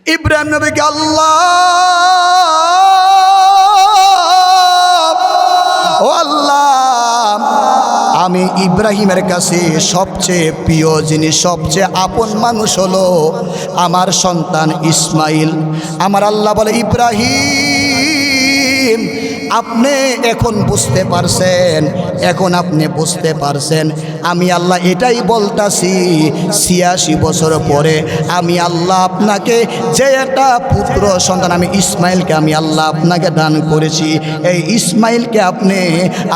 ইব্রাহিম নবীকে আল্লাহ ও আল্লাহ, আমি ইব্রাহিমের কাছে সবচেয়ে প্রিয় জিনিস, সবচেয়ে আপন মানুষ হলো আমার সন্তান ইসমাইল। আমার আল্লাহ বলে, ইব্রাহিম আপনি এখন বুঝতে পারছেন, এখন আপনি বুঝতে পারছেন আমি আল্লাহ এটাই বলতাছি, ৮৬ বছর পরে আমি আল্লাহ আপনাকে যে একটা পুত্র সন্তান আমি ইসমাইলকে আমি আল্লাহ আপনাকে দান করেছি, এই ইসমাইলকে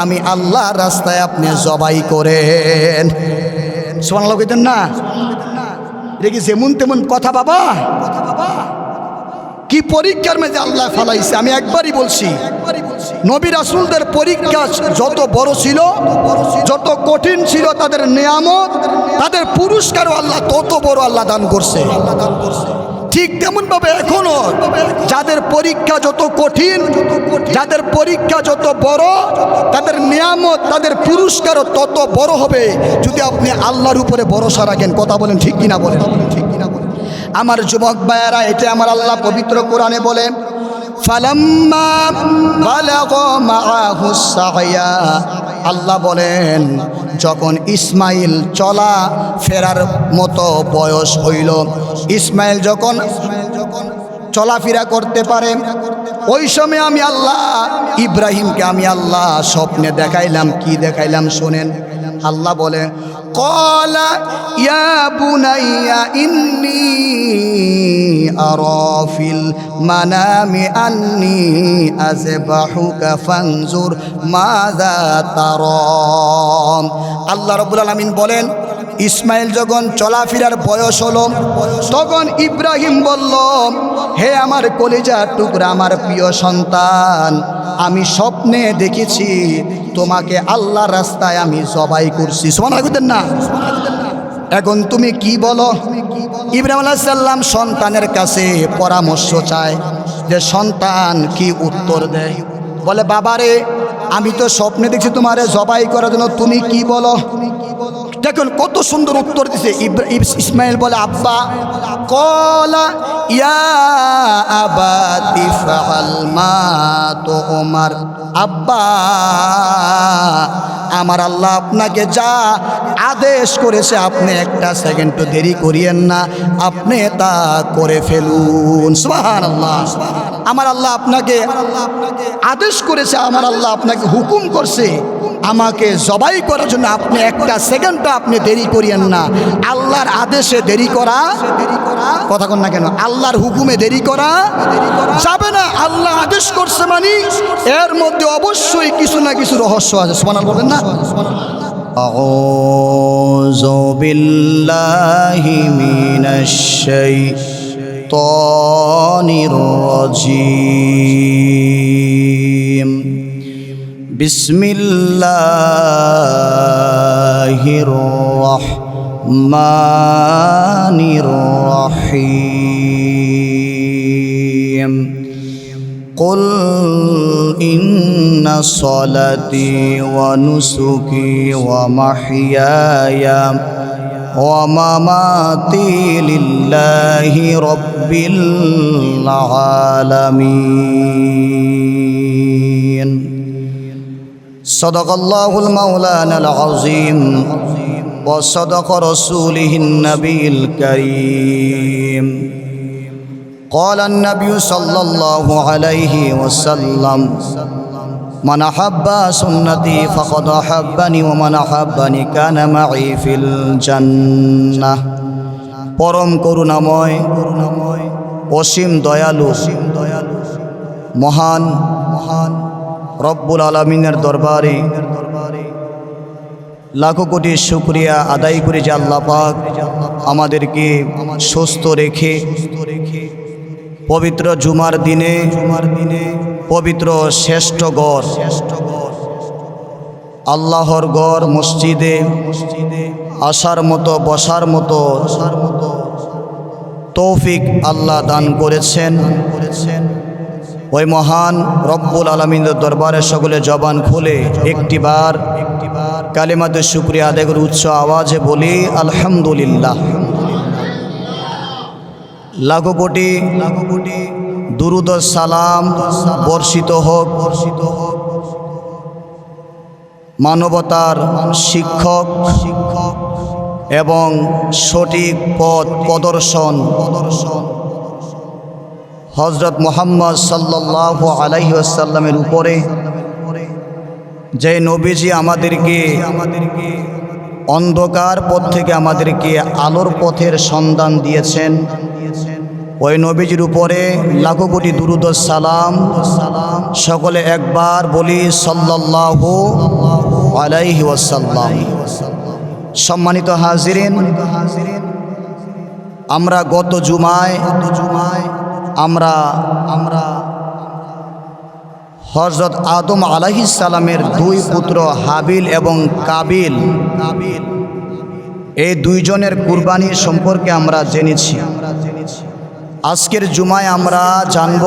আমি আল্লাহ রাস্তায় আপনি জবাই করেন। সুবহানাল্লাহ কইতেন না? এটা কি যেমন তেমন কথা বাবা? কি পরীক্ষার মধ্যে আল্লাহ ফেলাইছে। আমি একবারই বলছি, নবী রাসূলদের পরীক্ষা যত বড় ছিল, যত কঠিন ছিল, তাদের নিয়ামত, তাদের পুরস্কারও আল্লাহ তত বড় আল্লাহ দান করছে। ঠিক তেমনভাবে এখনো যাদের পরীক্ষা যত কঠিন, যাদের পরীক্ষা যত বড়, তাদের নিয়ামত, তাদের পুরস্কারও তত বড় হবে যদি আপনি আল্লাহর উপরে ভরসা রাখেন। কথা বলেন ঠিক কিনা? বলেন ঠিক কিনা? বলেন আমার যুবক ভাইয়েরা, এটা আমার আল্লাহ পবিত্র কোরআনে বলে, ফালাম্মা বালাগা মাআহুস সায়া, আল্লাহ বলেন যখন ইসমাইল চলা ফেরার মতো বয়স হইল, ইসমাইল যখন চলাফেরা করতে পারে, ওই সময় আমি আল্লাহ ইব্রাহিমকে আমি আল্লাহ স্বপ্নে দেখাইলাম। কি দেখাইলাম শোনেন। আল্লাহ বলে, ক্বালা ইয়া বুনাইয়া ইন্নী আরা ফিল মানামি আন্নী আযবাহুকা ফানজুর মাযা তারা। আল্লাহ রাব্বুল আলামিন বলেন, ইসমাইল যখন চলাফেরার বয়স হলো, তখন ইব্রাহিম বলল, হে আমার কলিজার টুকরা, আমার প্রিয় সন্তান, আমি স্বপ্নে দেখেছি তোমাকে আল্লাহর রাস্তায় আমি জবাই করছি। সুবহানাল্লাহ না? এখন তুমি কি বলো? ইব্রাহিম আলাইহিস সালাম সন্তানের কাছে পরামর্শ চায় যে সন্তান কি উত্তর দেয়। বলে, বাবারে আমি তো স্বপ্নে দেখছি তোমারে জবাই করার জন্য, তুমি কি বলো? দেখুন কত সুন্দর উত্তর দিছে। ইসমাইল বলে, আব্বা, ক্বালা ইয়া আবাতি ফাআল মা তুমার। আব্বা, আমার আল্লাহ আপনাকে যা আদেশ করেছে আপনি একটা সেকেন্ড তো দেরি করিয়েন না, আপনি তা করে ফেলুন। সুবহানাল্লাহ। আমার আল্লাহ আপনাকে আদেশ করেছে, আমার আল্লাহ আপনাকে হুকুম করছে আমাকে জবাই করার জন্য, আপনি একটা সেকেন্ডটা আপনি দেরি করিয়েন না। আল্লাহর আদেশে দেরি করা, কথা কন না কেন, আল্লাহর হুকুমে দেরি করা যাবে না। আল্লাহ আদেশ করছে মানে এর মধ্যে অবশ্যই কিছু না কিছু রহস্য আছে। সুবহানাল্লাহ বলেন না? আউযু বিল্লাহি মিনাশ শাইতানির রাজীম। বিসমিল্লাহির রহমানির রহিম। কুল ইন্না সলাতি ওয়া নুসুকি ওয়া মাহইয়ায়া ওয়া মামাতি লিল্লাহি রাব্বিল আলামিন। সাদাকাল্লাহুল মাওলানাল আযীম ওয়া সাদাকা রাসূলুহুন নবিয়্যুল কারীম। ক্বালা আন-নাবিয়্যু সাল্লাল্লাহু আলাইহি ওয়াসাল্লাম, মান আহাব্বা সুন্নতি ফাকাদ আহাব্বানি ওয়া মান আহাব্বানি কানা মাই ফিল জান্নাহ। পরম করুণাময়, অসীম দয়ালু, মহান রব্বুল আলামিনের দরবারে লাখো কোটি শুকরিয়া আদায় করে যে আল্লাহ পাক আমাদেরকে সুস্থ রেখে পবিত্র জুমার দিনে, পবিত্র শ্রেষ্ঠ গড় আল্লাহর গড় মসজিদে আসার মতো, বসার মতো তৌফিক আল্লাহ দান করেছেন। ওই মহান রব্বুল আলামিনের দরবারে সকলে জবান খুলে একটিবার কালিমাতে শুকরিয়া আদায় করে উচ্চ আওয়াজে বলি আলহামদুলিল্লাহ। লাখো কোটি দুরুদ ও সালাম বর্ষিত হোক মানবতার শিক্ষক এবং সঠিক পথ প্রদর্শন হযরত মুহাম্মদ সাল্লাল্লাহু আলাইহি ওয়াসাল্লামের উপরে, যে নবীজি আমাদেরকে অন্ধকার পথ থেকে আমাদেরকে আলোর পথের সন্ধান দিয়েছেন, ওই নবীজির উপরে লাখো কোটি দুরুদ ও সালাম। সকলে একবার বলি সাল্লাল্লাহু আলাইহি ওয়াসাল্লাম। সম্মানিত হাজিরিন, আমরা গত জুমায় আমরা হযরত আদম আলাইহিস সালামের দুই পুত্র হাবিল এবং কাবিল, এই দুইজনের কুরবানি সম্পর্কে আমরা জেনেছি। আজকের জুমায় আমরা জানব,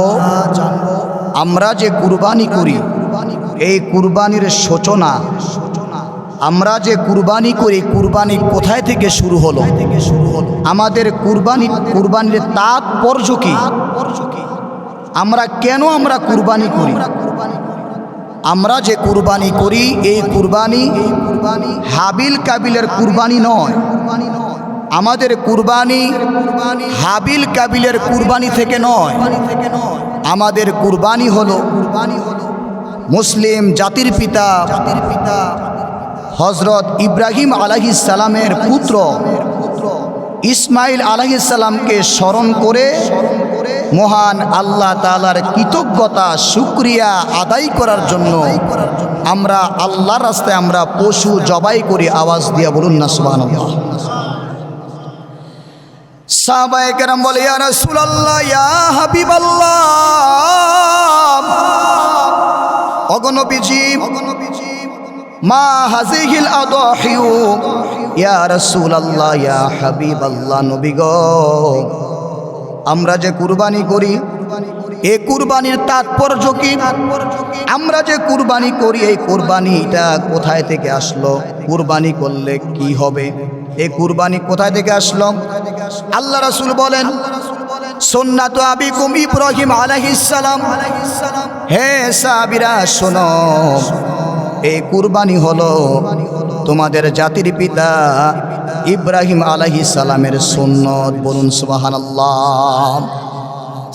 আমরা যে কুরবানি করি এই কুরবানির সূচনা, আমরা যে কুরবানি করি কুরবানি কোথায় থেকে শুরু হলো, আমাদের কুরবানির তাৎপর্য কি, আমরা কেন কুরবানি করি। আমরা যে কুরবানি করি এই কুরবানি হাবিল কাবিলের কুরবানি নয়, আমাদের কুরবানি হাবিল কাবিলের কুরবানি থেকে নয়। আমাদের কুরবানি হলো মুসলিম জাতির পিতা হযরত ইব্রাহিম আলাইহিস সালামের পুত্র ইসমাইল আলাইহিস সালামকে স্মরণ করে মহান আল্লাহ তাআলার কৃতজ্ঞতা শুকরিয়া আদায় করার জন্য আমরা আল্লাহর রাস্তায় আমরা পশু জবাই করি। আওয়াজ দিয়া বলুন না সুবহানাল্লাহ। সাহাবায়ে কেরাম বলে, ইয়া রাসূলুল্লাহ, ইয়া হাবিবাল্লাহ, ওগো নবীজি, মা হাযিহিল আদাহিউ, ইয়া রাসূলুল্লাহ, ইয়া হাবিবাল্লাহ, নবী গো, আমরা যে কুরবানি করি এই কুরবানির তাৎপর্য কি, আমরা যে কুরবানি করি এই কুরবানিটা কোথায় থেকে আসলো, কুরবানি করলে কি হবে, এই কুরবানি কোথায় থেকে আসলো। আল্লাহ রাসূল বলেন, সুন্নাতু আবিকুম ইব্রাহিম আলাইহিস সালাম। হে সাহাবীরা শোনো, এই কুরবানি হলো তোমাদের জাতির পিতা ইব্রাহিম আলাইহিস সালামের সুন্নত। বলুন সুবহানাল্লাহ।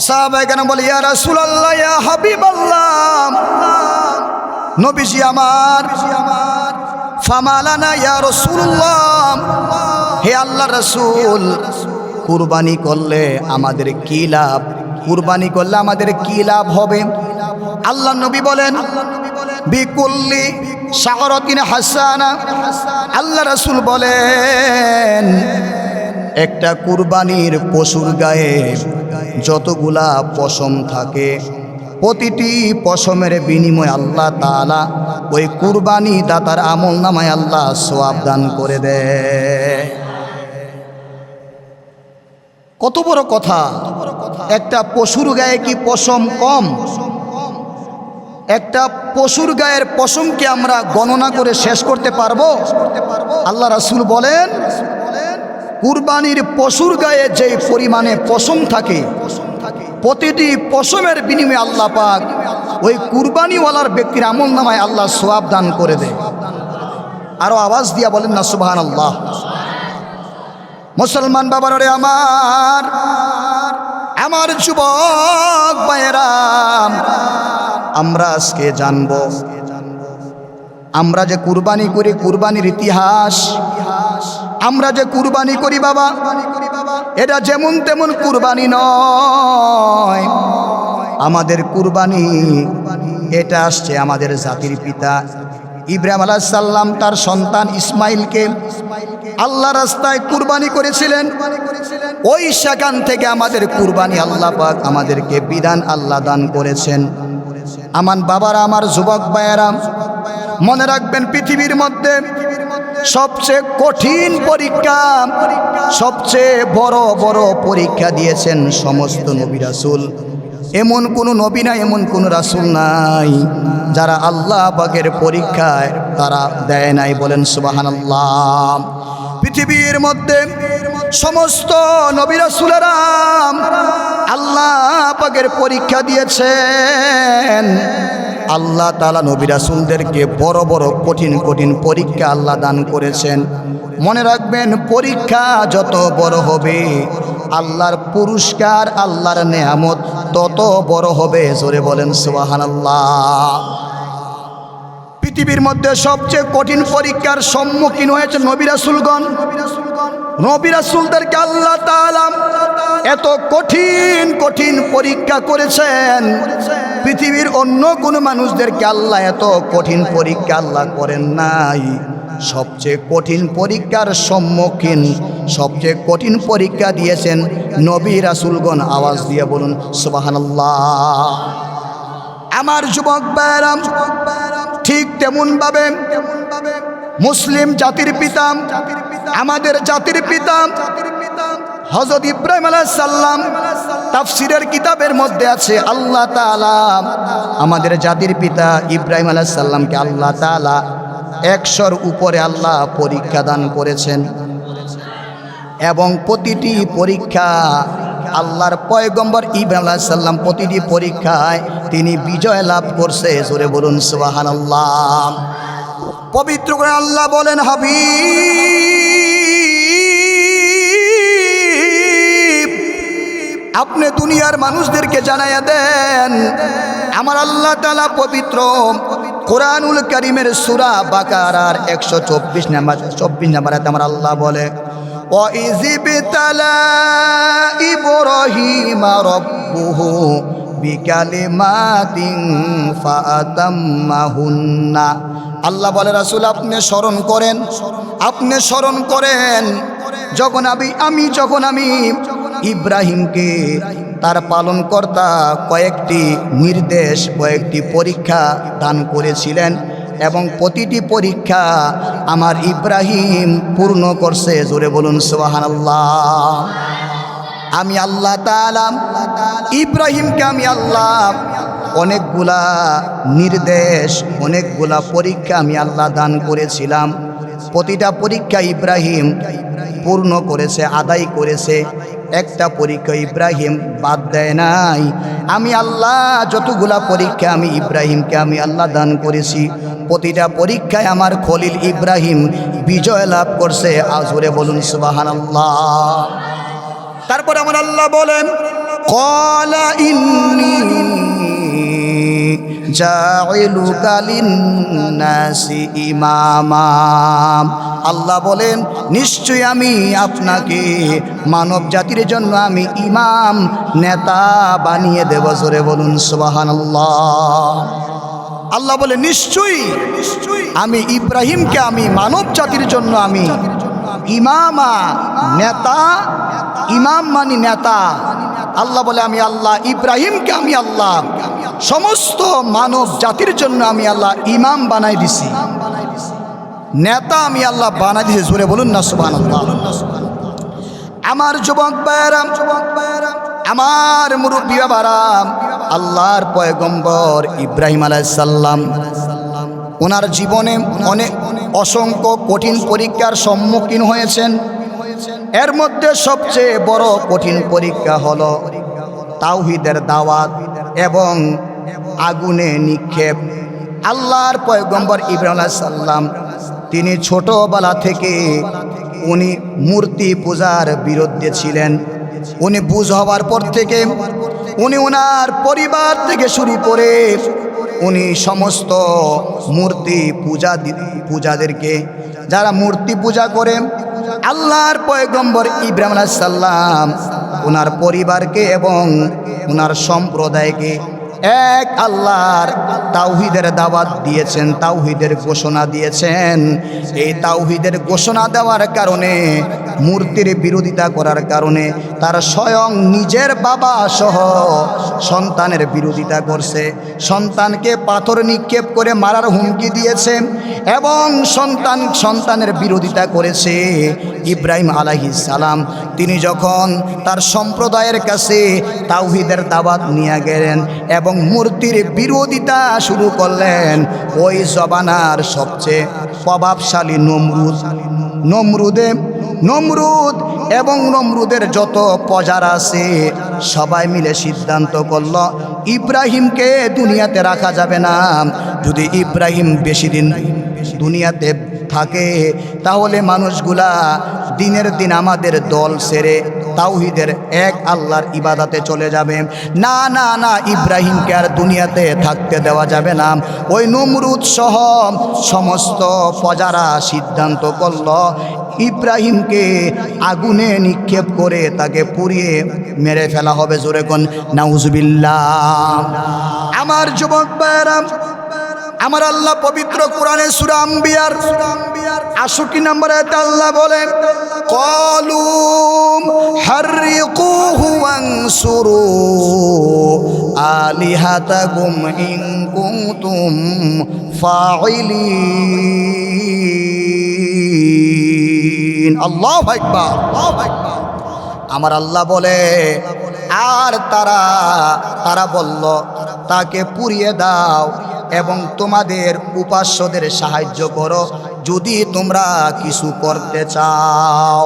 সাহাবায়ে কেরাম বলে, ইয়া রাসূলুল্লাহ, ইয়া হাবিবাল্লাহ, নবীজি আমার, ফামালানা ইয়া রাসূলুল্লাহ, হে আল্লাহর রাসূল, কুরবানি করলে আমাদের কি লাভ, কুরবানি করলে আমাদের কি লাভ হবে। আল্লাহর নবী বলেন, বিকুল্লি শাহরাতিন হাসানা। আল্লাহ রাসূল বলেন, একটা কুরবানির পশুর গায়ে যতগুলা পশম থাকে প্রতিটি পশমের বিনিময়ে আল্লাহ তাআলা ওই কুরবানি দাতার আমল নামায় আল্লাহ সওয়াব দান করে দেয়। কত বড় কথা! একটা পশুর গায়ে কি পশম কম? একটা পশুর গায়ের পশমকে আমরা গণনা করে শেষ করতে পারবো? আল্লাহ রাসূল বলেন, কুরবানির পশুর গায়ে যে পরিমাণে পশম থাকে প্রতিটি পশমের বিনিময়ে আল্লাহ পাক ওই কুরবানিওয়ালার ব্যক্তির আমল নামায় আল্লাহ সওয়াব দান করে দেয়। আরো আওয়াজ দিয়া বলেন না সুবহানাল্লাহ। মুসলমান বাবারে আমার যুবক ভাইয়েরা, আমরা আজকে জানব, আমরা যে কুরবানি করি কুরবানির ইতিহাস। আমরা যে কুরবানি করি বাবা, এটা যেমন তেমন কুরবানি নয়। আমাদের কুরবানি এটা আসছে আমাদের জাতির পিতা ইব্রাহিম আলাইহিস সালাম তার সন্তান ইসমাইলকে আল্লাহ রাস্তায় কুরবানি করেছিলেন। ওই সেখান থেকে আমাদের কুরবানি আল্লাহ পাক আমাদেরকে বিধান আল্লাহ দান করেছেন। আমার বাবারা, আমার যুবক ভাইয়েরা, মনে রাখবেন, পৃথিবীর মধ্যে সবচেয়ে কঠিন পরীক্ষা, সবচেয়ে বড় বড় পরীক্ষা দিয়েছেন সমস্ত নবী রাসূল। এমন কোনো নবী নাই, এমন কোনো রাসূল নাই যারা আল্লাহ পাকের পরীক্ষায় তারা দেয় নাই। বলেন সুবহানাল্লাহ। পৃথিবীর মধ্যে সমস্ত নবী রাসূলেরা আল্লাহ পাকের পরীক্ষা দিয়েছেন। আল্লাহ তাআলা নবী রাসূলদেরকে বড় বড় কঠিন কঠিন পরীক্ষা আল্লাহ দান করেছেন। মনে রাখবেন, পরীক্ষা যত বড় হবে আল্লাহর পুরস্কার, আল্লাহর নেয়ামত তত বড় হবে। জোরে বলেন সুবহানাল্লাহ। পৃথিবীর মধ্যে সবচেয়ে কঠিন পরীক্ষার সম্মুখীন হয়েছে নবী রাসূলগণ। নবী রাসূলদেরকে আল্লাহ তাআলা এত কঠিন কঠিন পরীক্ষা করেছেন, পৃথিবীর অন্য কোনো মানুষদেরকে আল্লাহ এত কঠিন পরীক্ষা আল্লাহ করেন নাই। সবচেয়ে কঠিন পরীক্ষার সম্মুখীন, সবচেয়ে কঠিন পরীক্ষা দিয়েছেন নবী রাসূলগণ। আওয়াজ দিয়ে বলুন সুবহানাল্লাহ। আমার যুবক ভাইরা, ঠিক তেমনভাবে মুসলিম জাতির পিতা, আমাদের জাতির পিতা হযরত ইব্রাহিম আলাইহিস সালাম, তাফসীরের কিতাবের মধ্যে আছে আল্লাহ তাআলা আমাদের জাতির পিতা ইব্রাহিম আলাইহিস সালামকে আল্লাহ তাআলা 100-র উপরে আল্লাহ পরীক্ষা দান করেছেন, এবং প্রতিটি পরীক্ষা আল্লাহর পয়গম্বর ইব্রাহিম আলাইহিস সালাম প্রতিটি পরীক্ষায় তিনি বিজয় লাভ করছে। জোরে বলুন সুবহানাল্লাহ। পবিত্র করে আল্লাহ বলেন, হাবিব আপনি দুনিয়ার মানুষদেরকে জানাইয়া দেন, আমার আল্লাহ তাআলা পবিত্র কোরআনুল কারীমের সূরা বাকারার 124 নম্বর আয়াতে আমার আল্লাহ বলে, وَإِذِ ابْتَلَى إِبْرَاهِيمَ رَبُّهُ بِكَلِمَاتٍ فَأَتَمَّهُنَّ। আল্লাহ বলে, রাসূল আপনি স্মরণ করেন যখন আমি ইব্রাহিমকে তার পালনকর্তা কয়েকটি নির্দেশ, কয়েকটি পরীক্ষা দান করেছিলেন, এবং প্রতিটি পরীক্ষা আমার ইব্রাহিম পূর্ণ করছে। জোরে বলুন সুবহানাল্লাহ। আমি আল্লাহ তাআলা ইব্রাহিমকে আল্লাহ অনেকগুলা নির্দেশ, অনেকগুলা পরীক্ষা আমি আল্লাহ দান করেছিলাম। প্রতিটা পরীক্ষা ইব্রাহিম পূর্ণ করেছে, আদায় করেছে। একটা পরীক্ষা ইব্রাহিম বাদ দেয় নাই। আমি আল্লাহ যতগুলা পরীক্ষা আমি ইব্রাহিমকে আল্লাহ দান করেছি, প্রতিটা পরীক্ষায় আমার খলিল ইব্রাহিম বিজয় লাভ করছে। আজরে বলুন সুবহানাল্লাহ। তারপর আমার আল্লাহ বলেন, ক্বালা ইন্নী জাইলুকা লিন্নাসি ইমামা। আল্লাহ বলেন, নিশ্চয়ই আমি আপনাকে মানব জাতির জন্য আমি ইমাম, নেতা বানিয়ে দেব। জোরে বলুন সুবহানাল্লাহ। আল্লাহ বলে, নিশ্চয়ই আমি ইব্রাহিমকে মানব জাতির জন্য আমি ইমামা, নেতা। ইমাম মানে নেতা। আল্লাহ বলে, আমি আল্লাহ ইব্রাহিমকে আল্লাহ সমস্ত মানব জাতির জন্য আমি আল্লাহ ইমাম বানাই দিছি, নেতা আমি আল্লাহ বানাই দিছি। জোরে বলুন না সুবহানাল্লাহ। আমার যুবক ভাইরা, আমার মুরব্বী বাবারা, আল্লাহর পয়গম্বর ইব্রাহিম আলাইহিস সালাম ওনার জীবনে অনেক অসংখ্য কঠিন পরীক্ষার সম্মুখীন হয়েছেন। এর মধ্যে সবচেয়ে বড় কঠিন পরীক্ষা হলো তাওহীদের দাওয়াত এবং আগুনে নিক্ষেপ। আল্লাহর পয়গম্বর ইব্রাহিম আলাইহিস সালাম তিনি ছোটবেলা থেকে উনি মূর্তি পূজার বিরুদ্ধে ছিলেন। উনি বুঝ হওয়ার পর থেকে উনি ওনার পরিবার থেকে শুরু করে উনি সমস্ত মূর্তি পূজাদেরকে, যারা মূর্তি পূজা করে, আল্লাহর পয়গম্বর ইব্রাহিম আলাইহিস সালাম ওনার পরিবারকে এবং ওনার সম্প্রদায়কে এক আল্লাহর তাওহীদের দাওয়াত দিয়েছেন, তাওহীদের ঘোষণা দিয়েছেন। এই তাওহীদের ঘোষণা দেওয়ার কারণে, মূর্তির বিরোধিতা করার কারণে তার স্বয়ং নিজের বাবা সহ সন্তানের বিরোধিতা করছে, সন্তানকে পাথর নিক্ষেপ করে মারার হুমকি দিয়েছে এবং সন্তানের বিরোধিতা করেছে। ইব্রাহিম আলাইহিস সালাম তিনি যখন তার সম্প্রদায়ের কাছে তাওহীদের দাওয়াত নিয়ে গেলেন এবং মূর্তির বিরোধিতা শুরু করলেন, ওই জমানার সবচেয়ে প্রভাবশালী নমরুদে নমরুদ এবং নমরুদের যত প্রজার আছে সবাই মিলে সিদ্ধান্ত করল ইব্রাহিমকে দুনিয়াতে রাখা যাবে না। যদি ইব্রাহিম বেশি দিন দুনিয়াতে থাকে তাহলে মানুষগুলা দিনের দিন আমাদের দল ছেড়ে তাওহীদের এক আল্লাহর ইবাদতে চলে যাবে। না না না, ইব্রাহিমকে আর দুনিয়াতে থাকতে দেওয়া যাবে না। ওই নমরুদ সহ সমস্ত প্রজারা সিদ্ধান্ত করল ইব্রাহিমকে আগুনে নিক্ষেপ করে তাকে পুড়িয়ে মেরে ফেলা হবে। জোরে কোন নাউজুবিল্লাহ। আমার যুবক ভাইরা, আমার আল্লাহ পবিত্র কোরআনে সূরা আম্বিয়ার ৬৮ নম্বর আয়াতে আল্লাহ বলেন, ক্বালু হাররিকুহু ওয়ানসুরু আলিহাতাকুম ইন কুনতুম ফাইলিন। আল্লাহু আকবার, আল্লাহু আকবার। আমার আল্লাহ বলে, আর তারা বলল তাকে পুড়িয়ে দাও এবং তোমাদের উপাস্যদের সাহায্য করো যদি তোমরা কিছু করতে চাও।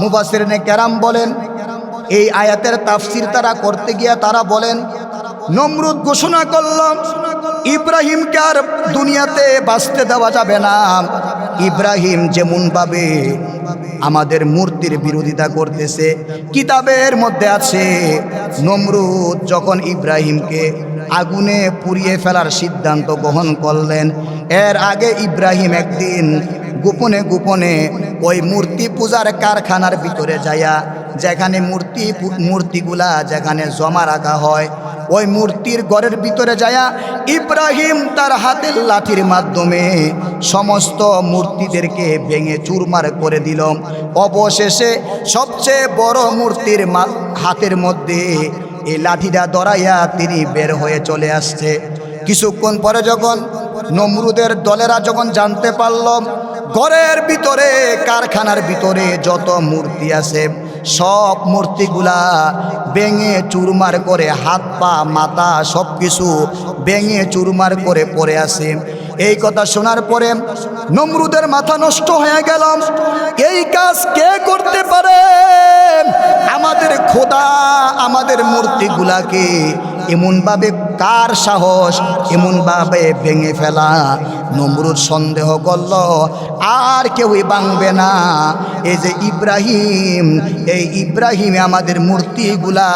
মুফাসসিরিনে কেরাম বলেন, এই আয়াতের তাফসীর তারা করতে গিয়ে তারা বলেন, নমরুদ ঘোষণা করল ইব্রাহিমকে আর দুনিয়াতে বাঁচতে দেওয়া যাবে না। ইব্রাহিম যেমনভাবে আমাদের মূর্তির বিরোধিতা করতেছে, কিতাবের মধ্যে আছে নমরুদ যখন ইব্রাহিমকে আগুনে পুড়িয়ে ফেলার সিদ্ধান্ত গ্রহণ করলেন, এর আগে ইব্রাহিম একদিন গোপনে গোপনে ওই মূর্তি পূজার কারখানার ভিতরে যাইয়া, যেখানে মূর্তিগুলা যেখানে জমা রাখা হয়, ওই মূর্তির ঘরের ভিতরে যাইয়া ইব্রাহিম তার হাতের লাঠির মাধ্যমে সমস্ত মূর্তিদেরকে ভেঙে চুরমার করে দিল। অবশেষে সবচেয়ে বড় মূর্তির হাতের মধ্যে এই লাঠিটা ধরাইয়া তিনি বের হয়ে চলে আসছে। কিছুক্ষণ পরে যখন নমরুদের দলেরা যখন জানতে পারল ঘরের ভিতরে কারখানার ভিতরে যত মূর্তি আছে সব মূর্তিগুলা ভেঙে চুরমার করে, হাত পা মাথা সব কিছু ভেঙে চুরমার করে পড়ে আছে। এই কথা শোনার পরে নমরুদের মাথা নষ্ট হয়ে গেল। এই কাজ কে করতে পারে? আমাদের খোদা আমাদের মূর্তিগুলাকে এমনভাবে, কার সাহস এমনভাবে ভেঙে ফেলা? নমরুদ সন্দেহ করল আর কেউই ভাঙবে না। এই যে ইব্রাহিম, এই ইব্রাহিম আমাদের মূর্তিগুলা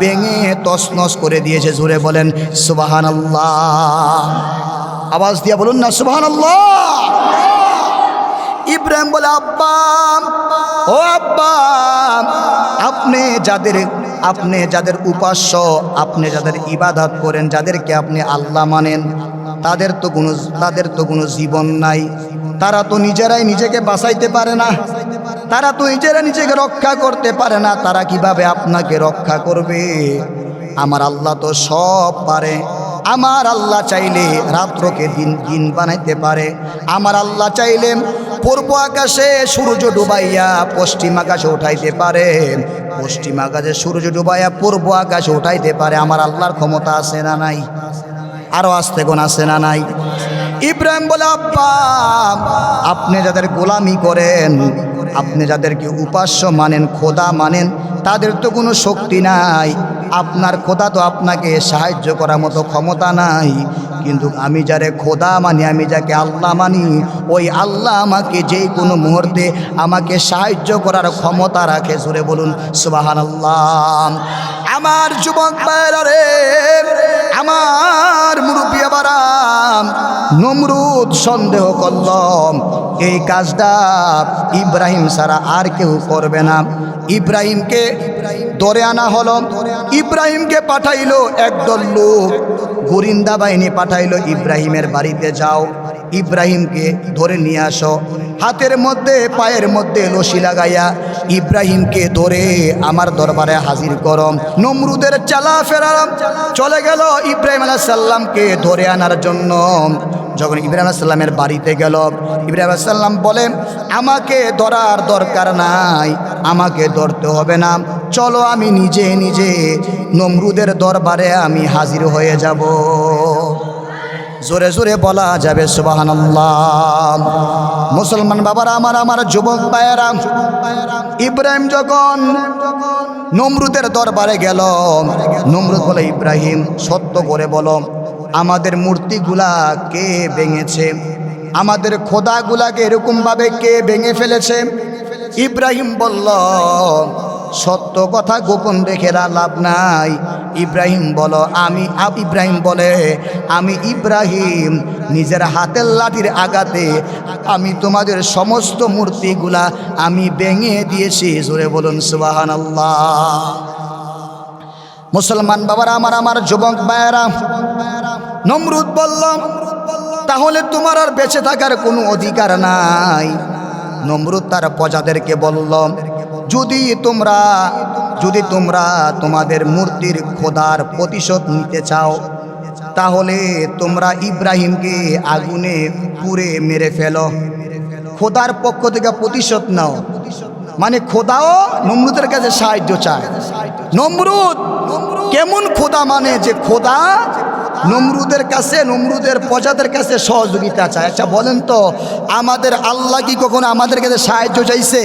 ভেঙে তছনছ করে দিয়েছে। জোরে বলেন সুবহানাল্লাহ। আওয়াজ দিয়া বলুন না সুবহানাল্লাহ। ইব্রাহিম বলে, আব্বা, ও আব্বা, আপনি যাদের উপাস্য, আপনি যাদের ইবাদত করেন, যাদেরকে আপনি আল্লাহ মানেন, তাদের তো কোনো জীবন নাই। তারা তো নিজেরাই নিজেকে বাঁচাইতে পারে না, তারা তো নিজেরা নিজেকে রক্ষা করতে পারে না, তারা কিভাবে আপনাকে রক্ষা করবে? আমার আল্লাহ তো সব পারে। আমার আল্লাহ চাইলে রাত্রকে দিন বানাইতে পারে। আমার আল্লাহ চাইলে পূর্ব আকাশে সূর্য ডুবাইয়া পশ্চিম আকাশে উঠাইতে পারে, পশ্চিম আকাশে সূর্য ডুবাইয়া পূর্ব আকাশে উঠাইতে পারে। আমার আল্লাহর ক্ষমতা আছে না নাই? আরো আসতে গুণ আছে না নাই? ইব্রাহিম বলে, আব্বা, আপনি যাদের গোলামি করেন, আপনি যাদেরকে উপাস্য মানেন, খোদা মানেন, তাদের তো কোনো শক্তি নাই। আপনার খোদা তো আপনাকে সাহায্য করার মতো ক্ষমতা নাই। কিন্তু আমি যারে খোদা মানি, আমি যাকে আল্লাহ মানি, ওই আল্লাহ আমাকে যে কোনো মুহূর্তে আমাকে সাহায্য করার ক্ষমতা রাখে। জোরে বলুন সুবহানাল্লাহ। আমার যুবক ভাইরা রে, আমার মুরব্বী বাবারা, নমরুদ সন্দেহ করল এই কাজটা ইব্রাহিম ছাড়া আর কেউ করবে না। ইব্রাহিমকে ধরে আনা হলো। ইব্রাহিমকে পাঠাইলো একদল লোক, গোরিন্দা বাহিনী পাঠাইলো ইব্রাহিমের বাড়িতে, যাও ইব্রাহিমকে ধরে নিয়ে আসো, হাতের মধ্যে পায়ের মধ্যে রশি লাগাইয়া ইব্রাহিমকে ধরে আমার দরবারে হাজির করো। নমরুদের চালাফেরা চলে গেল ইব্রাহিম আলাইহিস সালামকে ধরে আনার জন্য। যখন ইব্রাহিম আলাইহিস সালামের বাড়িতে গেল, ইব্রাহিম আলাইহিস সালাম বলেন, আমাকে ধরার দরকার নাই, আমাকে ধরতে হবে না, চলো আমি নিজে নিজে নমরুদের দরবারে আমি হাজির হয়ে যাব। জোরে জোরে বলা যাবে সুবহানাল্লাহ। মুসলমান বাবারা আমার যুবক ভাইয়েরা, ইব্রাহিম যখন নমরুদের দরবারে গেল, নমরুদ বলে, ইব্রাহিম সত্য করে বলো, আমাদের মূর্তিগুলা কে ভেঙেছে? আমাদের খোদাগুলাকে এরকমভাবে কে ভেঙে ফেলেছে? ইব্রাহিম বলল, সত্য কথা গোপন রেখে লাভ নাই। ইব্রাহিম বলে, আমি ইব্রাহিম নিজের হাতের লাঠির আঘাতে আমি তোমাদের সমস্ত মূর্তিগুলা আমি ভেঙে দিয়েছি। জোরে বলুন সুবহানাল্লাহ। মুসলমান বাবারা আমার যুবক ভাইয়েরা, নমরুদ বলল, তাহলে তোমার আর বেঁচে থাকার কোনো অধিকার নাই। নমরুদ তার প্রজাদেরকে বলল, যদি তোমরা তোমাদের মূর্তির খোদার প্রতিশোধ নিতে চাও, তাহলে তোমরা ইব্রাহিমকে আগুনে পুড়ে মেরে ফেলো। খোদার পক্ষ থেকে প্রতিশোধ নাও, মানে খোদাও নমরুদের কাছে সাহায্য চায়। নমরুদ কেমন খোদা, মানে যে খোদা নমরুদের কাছে, নমরুদের প্রজাদের কাছে সহযোগিতা চায়। আচ্ছা বলেন তো, আমাদের আল্লাহ কি কখনো আমাদের কাছে সাহায্য চাইছে?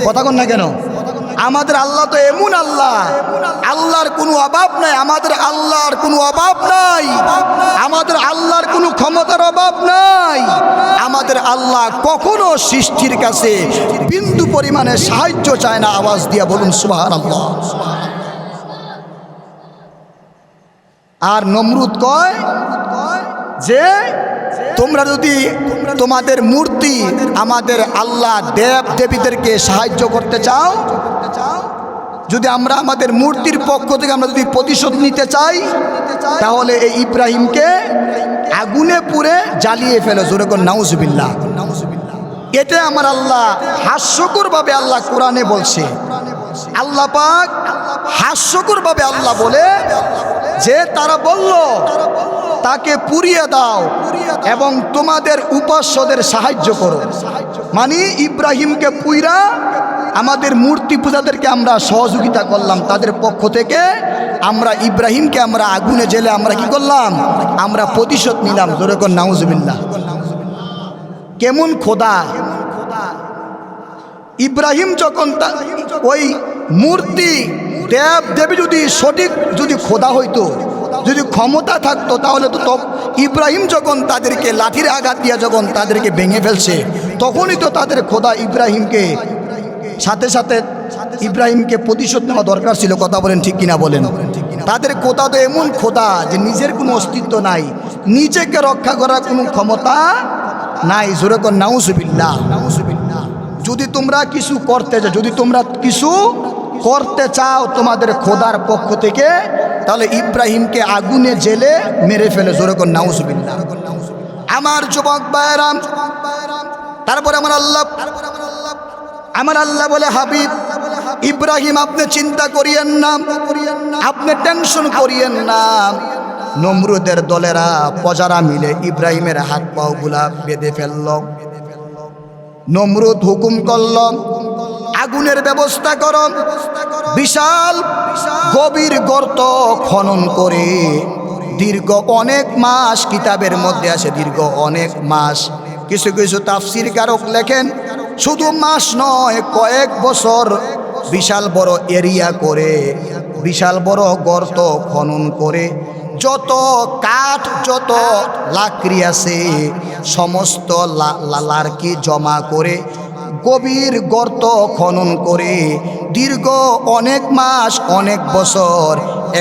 কথা কন না কেন? আমাদের আল্লাহ তো এমন আল্লাহ, আল্লাহর কোনো অভাব নাই। আমাদের আল্লাহর কোনো অভাব নাই, আমাদের আল্লাহর কোনো ক্ষমতার অভাব নাই। আমাদের আল্লাহ কখনো সৃষ্টির কাছে বিন্দু পরিমাণে সাহায্য চায় না। আওয়াজ দিয়া বলুন সুবহানাল্লাহ। আর নমরুদ কয় যে তোমরা যদি তোমাদের মূর্তি, আমাদের আল্লাহ দেব দেবীদেরকে সাহায্য করতে চাও, যদি আমরা আমাদের মূর্তির পক্ষ থেকে আমরা যদি প্রতিশোধ নিতে চাই, তাহলে এই ইব্রাহিমকে আগুনে পুড়ে জ্বালিয়ে ফেলো। জোরে করে নাউজুবিল্লাহ। এটা আমার আল্লাহ হাস্যকরভাবে আল্লাহ কোরআনে বলছে। আল্লাহ পাক হাস্যকরভাবে আল্লাহ বলে যে তারা বলল, তাকে পুড়িয়ে দাও এবং তোমাদের উপাস্যদের সাহায্য করো। মানে ইব্রাহিমকে পুইরা আমাদের মূর্তি পূজাদেরকে আমরা সহযোগিতা করলাম, তাদের পক্ষ থেকে আমরা ইব্রাহিমকে আমরা আগুনে জেলে আমরা কি করলাম? আমরা প্রতিশোধ নিলাম। জোরে করে নাউজুবিল্লাহ। কেমন খোদা! ইব্রাহিম যখন ওই মূর্তি দেব দেবী যদি সঠিক যদি খোদা হইতো, যদি ক্ষমতা থাকতো, তাহলে তো ইব্রাহিম যখন তাদেরকে লাঠির আঘাত দিয়া যখন তাদেরকে ভেঙে ফেলছে, তখনই তো তাদের খোদা ইব্রাহিমকে সাথে সাথে ইব্রাহিমকে প্রতিশোধ নেওয়া দরকার ছিল। কথা বলেন ঠিক কিনা বলেন? তাদের খোদা তো এমন খোদা যে নিজের কোনো অস্তিত্ব নাই, নিজেকে রক্ষা করার কোনো ক্ষমতা নাই। জোরে করে নাউজুবিল্লাহ। যদি তোমরা কিছু করতে চাও, যদি তোমরা কিছু করতে চাও তোমাদের খোদার পক্ষ থেকে, তাহলে ইব্রাহিমকে আগুনে জেলে মেরে ফেলে। জোরে করে নাউজুবিল্লাহ। আমার যুবক ভাইরা, তারপরে আমার আল্লাহ বলে, হাবিব ইব্রাহিম আপনি চিন্তা করিয়েন না, আপনি টেনশন করিয়েন না। নমরুদের দলেরা প্রজারা মিলে ইব্রাহিমের হাত পাও গুলা বেঁধে ফেলল। নমরুদ হুকুম করল, আগুনের ব্যবস্থা করো। বিশাল গভীর গর্ত খনন করে দীর্ঘ অনেক মাস, কিতাবের মধ্যে আছে দীর্ঘ অনেক মাস, কিছু কিছু তাফসীরকারক লেখেন শুধু মাস নয়, কয়েক বছর বিশাল বড় এরিয়া করে, বিশাল বড় গর্ত খনন করে যত কাঠ যত লাকড়ি আছে সমস্ত লাকড়ি জমা করে গভীর গর্ত খনন করে দীর্ঘ অনেক মাস অনেক বছর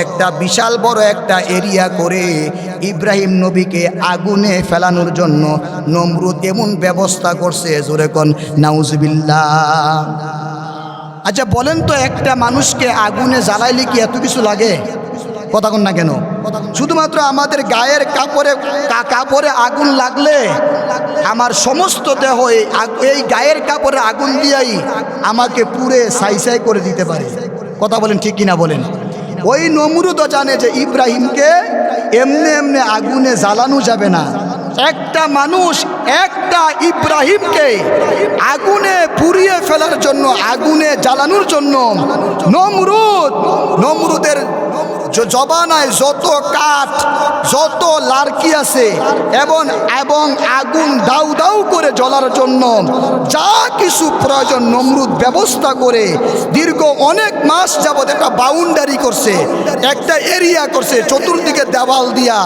একটা বিশাল বড় একটা এরিয়া করে ইব্রাহিম নবীকে আগুনে ফেলানোর জন্য নমরুদ এমন ব্যবস্থা করছে। জোরে কোন নাউজুবিল্লাহ। আচ্ছা বলেন তো, একটা মানুষকে আগুনে জ্বালাইলে কি এত কিছু লাগে? কথা কোন না কেন? শুধুমাত্র আমাদের গায়ের কাপড়ে আগুন লাগলে আমার সমস্ত দেহ এই গায়ের কাপড়ে আগুন দিয়েই আমাকে পুড়ে ছাই করে দিতে পারে। কথা বলেন ঠিক কিনা বলেন? ওই নমরুদও জানে যে ইব্রাহিমকে এমনি এমনি আগুনে জ্বালানো যাবে না। একটা মানুষ একটা ইব্রাহিমকে আগুনে পুড়িয়ে ফেলার জন্য, আগুনে জ্বালানোর জন্য নমরুদের জবানায় যত কাঠ যত লার্কি আছে এবং এবং আগুন দাউ দাউ করে জ্বলার জন্য যা কিছু প্রয়োজন নমরুদ ব্যবস্থা করে দীর্ঘ অনেক মাস যাবত একটা বাউন্ডারি করছে, একটা এরিয়া করছে, চতুর্দিকে দেওয়াল দিয়া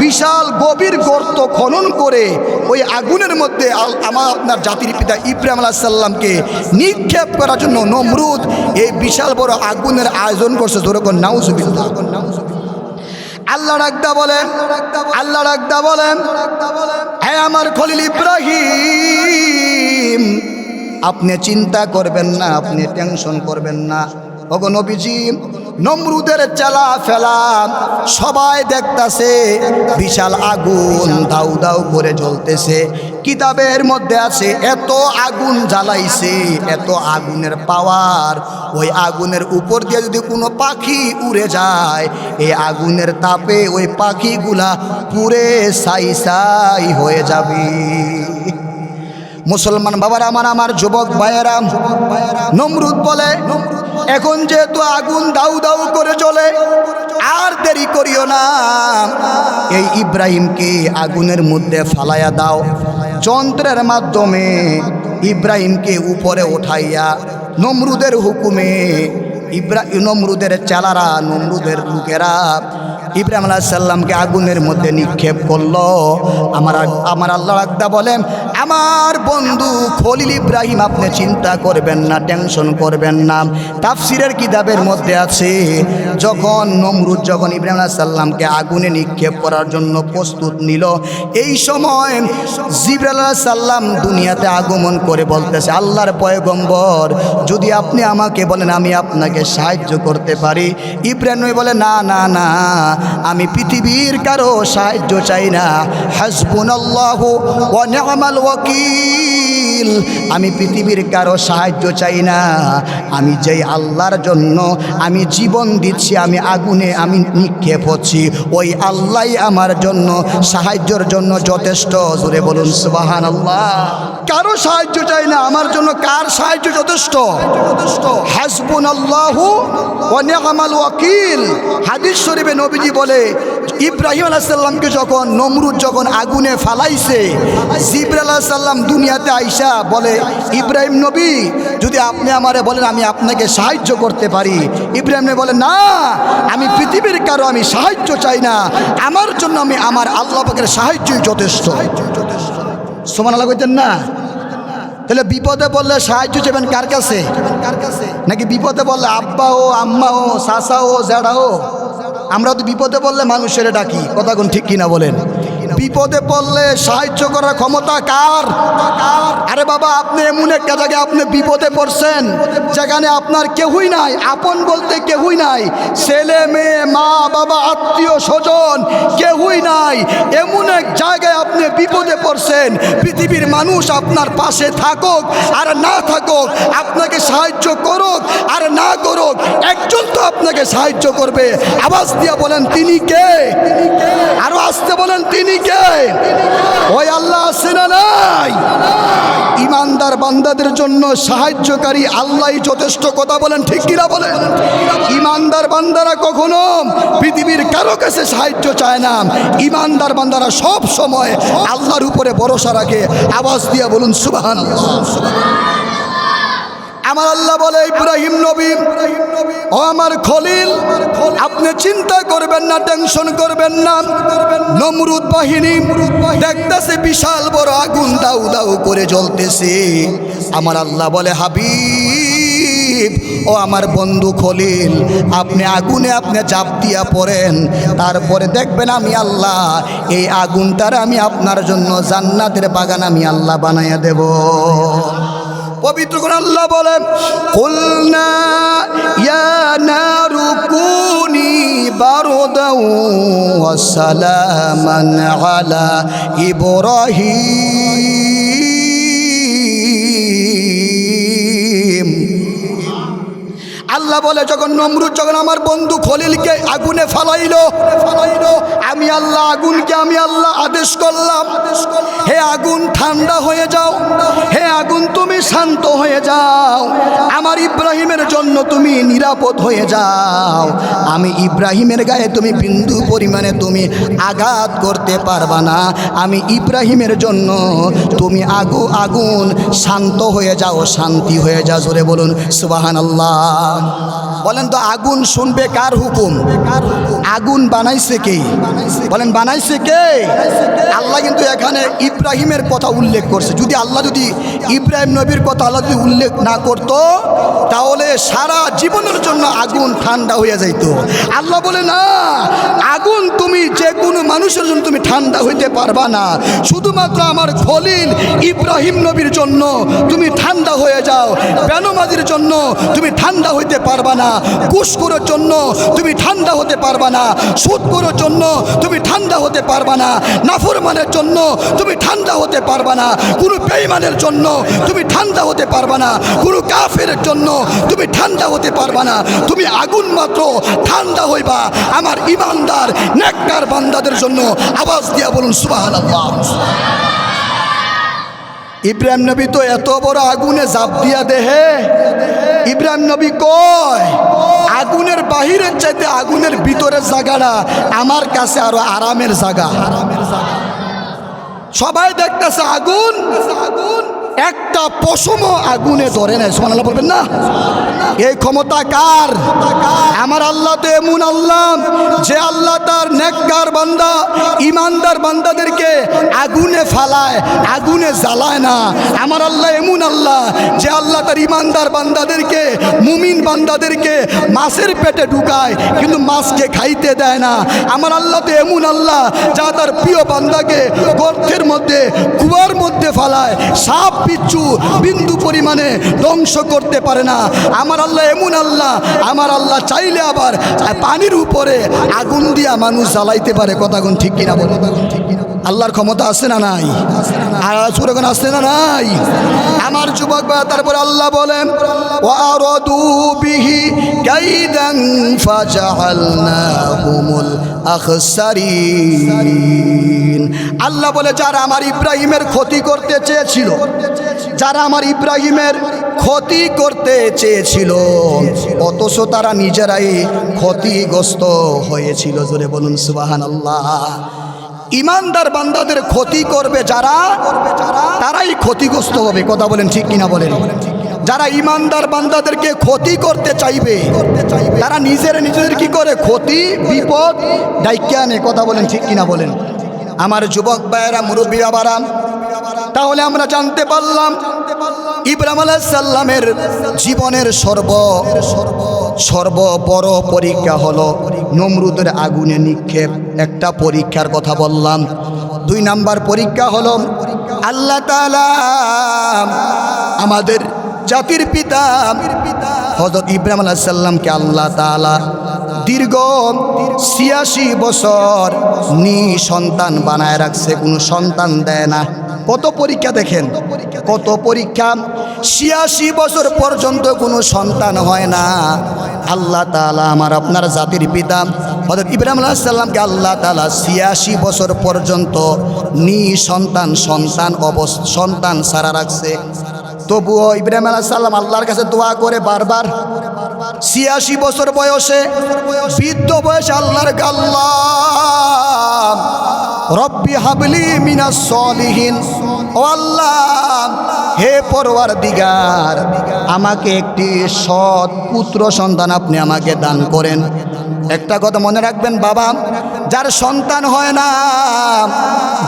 বিশাল গভীর গর্ত খনন করে ওই আগুনের মধ্যে আমার আপনার জাতির পিতা ইব্রাহিম আলাইহিস সালামকে নিক্ষেপ করার জন্য নমরুদ এই বিশাল বড় আগুনের আয়োজন করছে। যেরকম নাউজুবিল্লাহ। আল্লাহ রাখদা বলেন, আল্লাহ রাখদা বলেন, হে আমার খলিল ইব্রাহিম, আপনি চিন্তা করবেন না, আপনি টেনশন করবেন না। ওগো নবীজি, নমরুদের চালা ফেলা সবাই দেখতাছে, বিশাল আগুন দাউ দাউ করে জ্বলতেছে। কিতাবের মধ্যে আছে এত আগুন জ্বালাইছে, এত আগুনের পাওয়ার, ওই আগুনের উপর দিয়ে যদি কোনো পাখি উড়ে যায়, এই আগুনের তাপে ওই পাখিগুলা পুরে ছাই ছাই হয়ে যাবে। মুসলমান বাবারা আমার, আমার যুবক ভাইয়েরা, নমরুদ বলে এখন যেহেতু আগুন দাউ দাউ করে চলে, আর দেরি করিও না, এই ইব্রাহিমকে আগুনের মধ্যে ফালাইয়া দাও। যন্ত্রের মাধ্যমে ইব্রাহিমকে উপরে উঠাইয়া নমরুদের হুকুমে নমরুদের চালারা, নমরুদের লোকেরা ইব্রাহিম আলাইহিস সালামকে আগুনের মধ্যে নিক্ষেপ করলো। আমার আল্লাহ রাখদা বলেন, আমার বন্ধু খলিল ইব্রাহিম, আপনি চিন্তা করবেন না, টেনশন করবেন না। তাফসিরের কিতাবের মধ্যে আছে, যখন নমরুদ যখন ইব্রাহিম আলাইহিস সালামকে আগুনে নিক্ষেপ করার জন্য প্রস্তুত নিল, এই সময় জিবরাইল আলাইহিস সালাম দুনিয়াতে আগমন করে বলতেছে, আল্লাহর পয়গম্বর, যদি আপনি আমাকে বলেন আমি আপনাকে সাহায্য করতে পারি। ইব্রাহিম বলে, না না না, আমি পৃথিবীর কারো সাহায্য চাই না। হাসবুনাল্লাহু ওয়া নি'মাল ওয়াকিল, আমি পৃথিবীর কারো সাহায্য চাই না। আমি যেই আল্লাহর জন্য আমি জীবন দিচ্ছি, আমি আগুনে আমি নিক্ষেপ হচ্ছি, ওই আল্লাহই আমার জন্য সাহায্যের জন্য যথেষ্ট। জোরে বলুন সুবহানাল্লাহ। কারো সাহায্য চাই না, আমার জন্য কার সাহায্য যথেষ্ট? হাসবুনাল্লাহু ওয়া নি'মাল ওয়াকিল। হাদিস শরীফে নবীজি বলে, ইব্রাহিম আলাইহিস সালামকে যখন নমরুদ যখন আগুনে ফালাইছে, জিবরাইল আলাইহিস সালাম দুনিয়াতে আইসা বলে, ইব্রাহিম নবী, যদি আপনি আমারে বলেন আমি আপনাকে সাহায্য করতে পারি। ইব্রাহিম বলে, না, আমি পৃথিবীর কারো আমি সাহায্য চাই না, আমার জন্য আমি আমার আল্লাহ পাকের সাহায্যই যথেষ্ট। সুবহানাল্লাহ কইতেন না? তাহলে বিপদে বললে সাহায্য চাইবেন কার কাছে? নাকি বিপদে বললে আব্বা ও আম্মা ও চাচা ও জ্যাঠা ও? আমরা তো বিপদে বললে মানুষের ডাকি, কথা কোন ঠিক কিনা বলেন? বিপদে পড়লে সাহায্য করার ক্ষমতা কার? আরে বাবা, আপনি এমন একটা জায়গায় আপনি বিপদে পড়ছেন যেখানে আপনার কেউই নাই, আপন বলতে কেউই নাই, ছেলে মেয়ে মা বাবা আত্মীয় স্বজন কেউই নাই। এমন এক জায়গায় আপনি বিপদে পড়ছেন, পৃথিবীর মানুষ আপনার পাশে থাকুক আর না থাকুক, আপনাকে সাহায্য করুক আর না করুক, একজন তো আপনাকে সাহায্য করবে। আওয়াজ দিয়া বলেন তিনি কে? আরো আসতে বলেন তিনি কে? ওই আল্লাহ আছে না নাই? ইমানদার বান্দাদের জন্য সাহায্যকারী আল্লাহই যথেষ্ট, কথা বলেন ঠিক কিনা বলেন? ইমানদার বান্দারা কখনো পৃথিবীর কারো কাছে সাহায্য চায় না। ইমানদার বান্দারা সব সময় আল্লাহর উপরে ভরসা রাখে। আওয়াজ দিয়া বলুন সুবহানাল্লাহ। আমার আল্লাহ বলে, ইব্রাহিম নবী, ও আমার খলিল, আপনি চিন্তা করবেন না, টেনশন করবেন না। নমরুদ বাহিনী দেখতেছে বিশাল বড় আগুন দাউ দাউ করে জ্বলতেছে। আমার আল্লাহ বলে, হাবিব, ও আমার বন্ধু খলিল, আপনি আগুনে আপনি চাপ দিয়া পড়েন, তারপরে দেখবেন আমি আল্লাহ এই আগুনটার আমি আপনার জন্য জান্নাতের বাগান আমি আল্লাহ বানাইয়া দেব। পবিত্র কোরআন আল্লাহ বলেন, কুলনা ইয়া নারু কুনি বারদাও ওয়া সালামান আলা ইব্রাহিম। আল্লাহ বলে, যখন নমরুদ যখন আমার বন্ধু খলিলকে আগুনে ফালাইলো, আমি আল্লাহ আগুনকে আমি আল্লাহ আদেশ করলাম, হে আগুন ঠান্ডা হয়ে যাও, হে আগুন তুমি শান্ত হয়ে যাও, আমার ইব্রাহিমের জন্য তুমি নিরাপদ হয়ে যাও। আমি ইব্রাহিমের গায়ে তুমি বিন্দু পরিমাণে তুমি আঘাত করতে পারবা না। আমি ইব্রাহিমের জন্য তুমি আগুন শান্ত হয়ে যাও, শান্তি হয়ে যাও। জোরে বলুন সুবহানাল্লাহ। বলেন তো আগুন শুনবে কার হুকুম? আগুন বানাইছে কে? বলেন বানাইছে কে? আল্লাহ কিন্তু এখানে ইব্রাহিমের কথা উল্লেখ করছে। যদি আল্লাহ যদি ইব্রাহিম নবীর কথা আল্লাহ যদি উল্লেখ না করতো তাহলে সারা জীবনের জন্য আগুন ঠান্ডা হয়ে যাইতো। আল্লাহ বলে না, আগুন তুমি যে কোনো মানুষের জন্য তুমি ঠান্ডা হইতে পারবা না, শুধুমাত্র আমার খলিল ইব্রাহিম নবীর জন্য তুমি ঠান্ডা হয়ে যাও। বেনমাজির জন্য তুমি ঠান্ডা হইতে পারবা না, ঘুষখোরের জন্য তুমি ঠান্ডা হতে পারবা না, সুদখোরের জন্য তুমি ঠান্ডা হতে পারবা না, নাফরমানের জন্য তুমি ঠান্ডা হতে পারবা না, কোনো বেঈমানের জন্য তুমি ঠান্ডা হতে পারবা না, কোনো কাফেরের জন্য তুমি ঠান্ডা হতে পারবা না। তুমি আগুন মাত্র ঠান্ডা হইবা আমার ইমানদার নেককার বান্দাদের জন্য। আওয়াজ দিয়া বলুন সুবহানাল্লাহ। ইব্রাহিম নবী তো এত বড় আগুনে জাপ দিয়া দেহে। ইব্রাহিম নবী কয় আগুনের বাহিরের চাইতে আগুনের ভিতরের জায়গাটা আমার কাছে আরো আরামের জায়গা। সবাই দেখতেছে আগুন, একটা পশমও আগুনে ধরে নাই। সুবহানাল্লাহ বলবেন না? এই ক্ষমতা কার? আমার আল্লাহ তো এমন আল্লাহ যে আল্লাহ তার নেককার বান্দা ইমানদার বান্দাদেরকে আগুনে ফালায়, আগুনে জ্বালায় না। আমার আল্লাহ এমন আল্লাহ যে আল্লাহ তার ইমানদার বান্দাদেরকে মুমিন বান্দাদেরকে মাছের পেটে ঢুকায় কিন্তু মাছকে খাইতে দেয় না। আমার আল্লাহ তো এমন আল্লাহ যা তার প্রিয় বান্দাকে গর্তের মধ্যে কুয়ার মধ্যে ফালায়, সাপ বিচ্ছু বিন্দু পরিমাণে ধ্বংস করতে পারে না। আমার আল্লাহ এমন আল্লাহ, আমার আল্লাহ চাইলে আবার পানির উপরে আগুন দিয়া মানুষ জ্বালাইতে পারে। কথা কোন ঠিক কিনা বলো? আল্লাহর ক্ষমতা আছে না নাই? আর সুরগণ আছে না নাই? আমার যুবক ভাই, তারপরে আল্লাহ বলেন ওয়ারাদু বিহি কাইদান ফাজআলনাহুমুল আখসারিন। আল্লাহ বলে যারা আমার ইব্রাহিমের ক্ষতি করতে চেয়েছিল, যারা আমার ইব্রাহিমের ক্ষতি করতে চেয়েছিল অথচ তারা নিজেরাই ক্ষতিগ্রস্ত হয়েছিল। জোরে বলুন সুবহানাল্লাহ। ইমানদার বান্দাদের ক্ষতি করবে যারা, তারাই ক্ষতিগ্রস্ত হবে। কথা বলেন ঠিক কিনা বলেন? যারা ইমানদার বান্দাদেরকে ক্ষতি করতে চাইবে তারা নিজেদের কি করে? ক্ষতি বিপদ ডাইকে আনে। কথা বলেন ঠিক কিনা বলেন? আমার যুবক ভাইয়েরা, মুরব্বীরা বারাম, তাহলে আমরা জানতে পারলাম ইব্রাহিম আলাইহিস সালামের জীবনের সর্ব বড় পরীক্ষা হলো নমরুদের আগুনে নিক্ষেপ। একটা পরীক্ষার কথা বললাম। 2 নাম্বার পরীক্ষা হলো আল্লাহ তাআলা আমাদের জাতির পিতা হযরত ইব্রাহিম আলাইহিস সালামকে আল্লাহ তাআলা দীর্ঘ 86 বছর নিঃসন্তান বানায় রাখছে, কোনো সন্তান দেয় না। কত পরীক্ষা দেখেন, কত পরীক্ষা। 86 বছর পর্যন্ত কোনো সন্তান হয় না। আল্লাহ তাআলা আমার আপনার জাতির পিতা হযরত ইব্রাহিম আলাইহিস সালামকে আল্লাহ তাআলা 86 বছর পর্যন্ত সন্তান ছাড়া রাখছে। তবুও ইব্রাহিম আলাইহিস সালাম আল্লাহর কাছে দোয়া করে বারবার। 86 বছর বয়সে, বৃদ্ধ বয়সে আল্লাহর আল্লাহ রব্বি হাবলি মিনাস সলিহিন, ও আল্লাহ হে পরওয়ারদিগার আমাকে একটি সৎ পুত্র সন্তান আপনি আমাকে দান করেন। একটা কথা মনে রাখবেন বাবা, যার সন্তান হয় না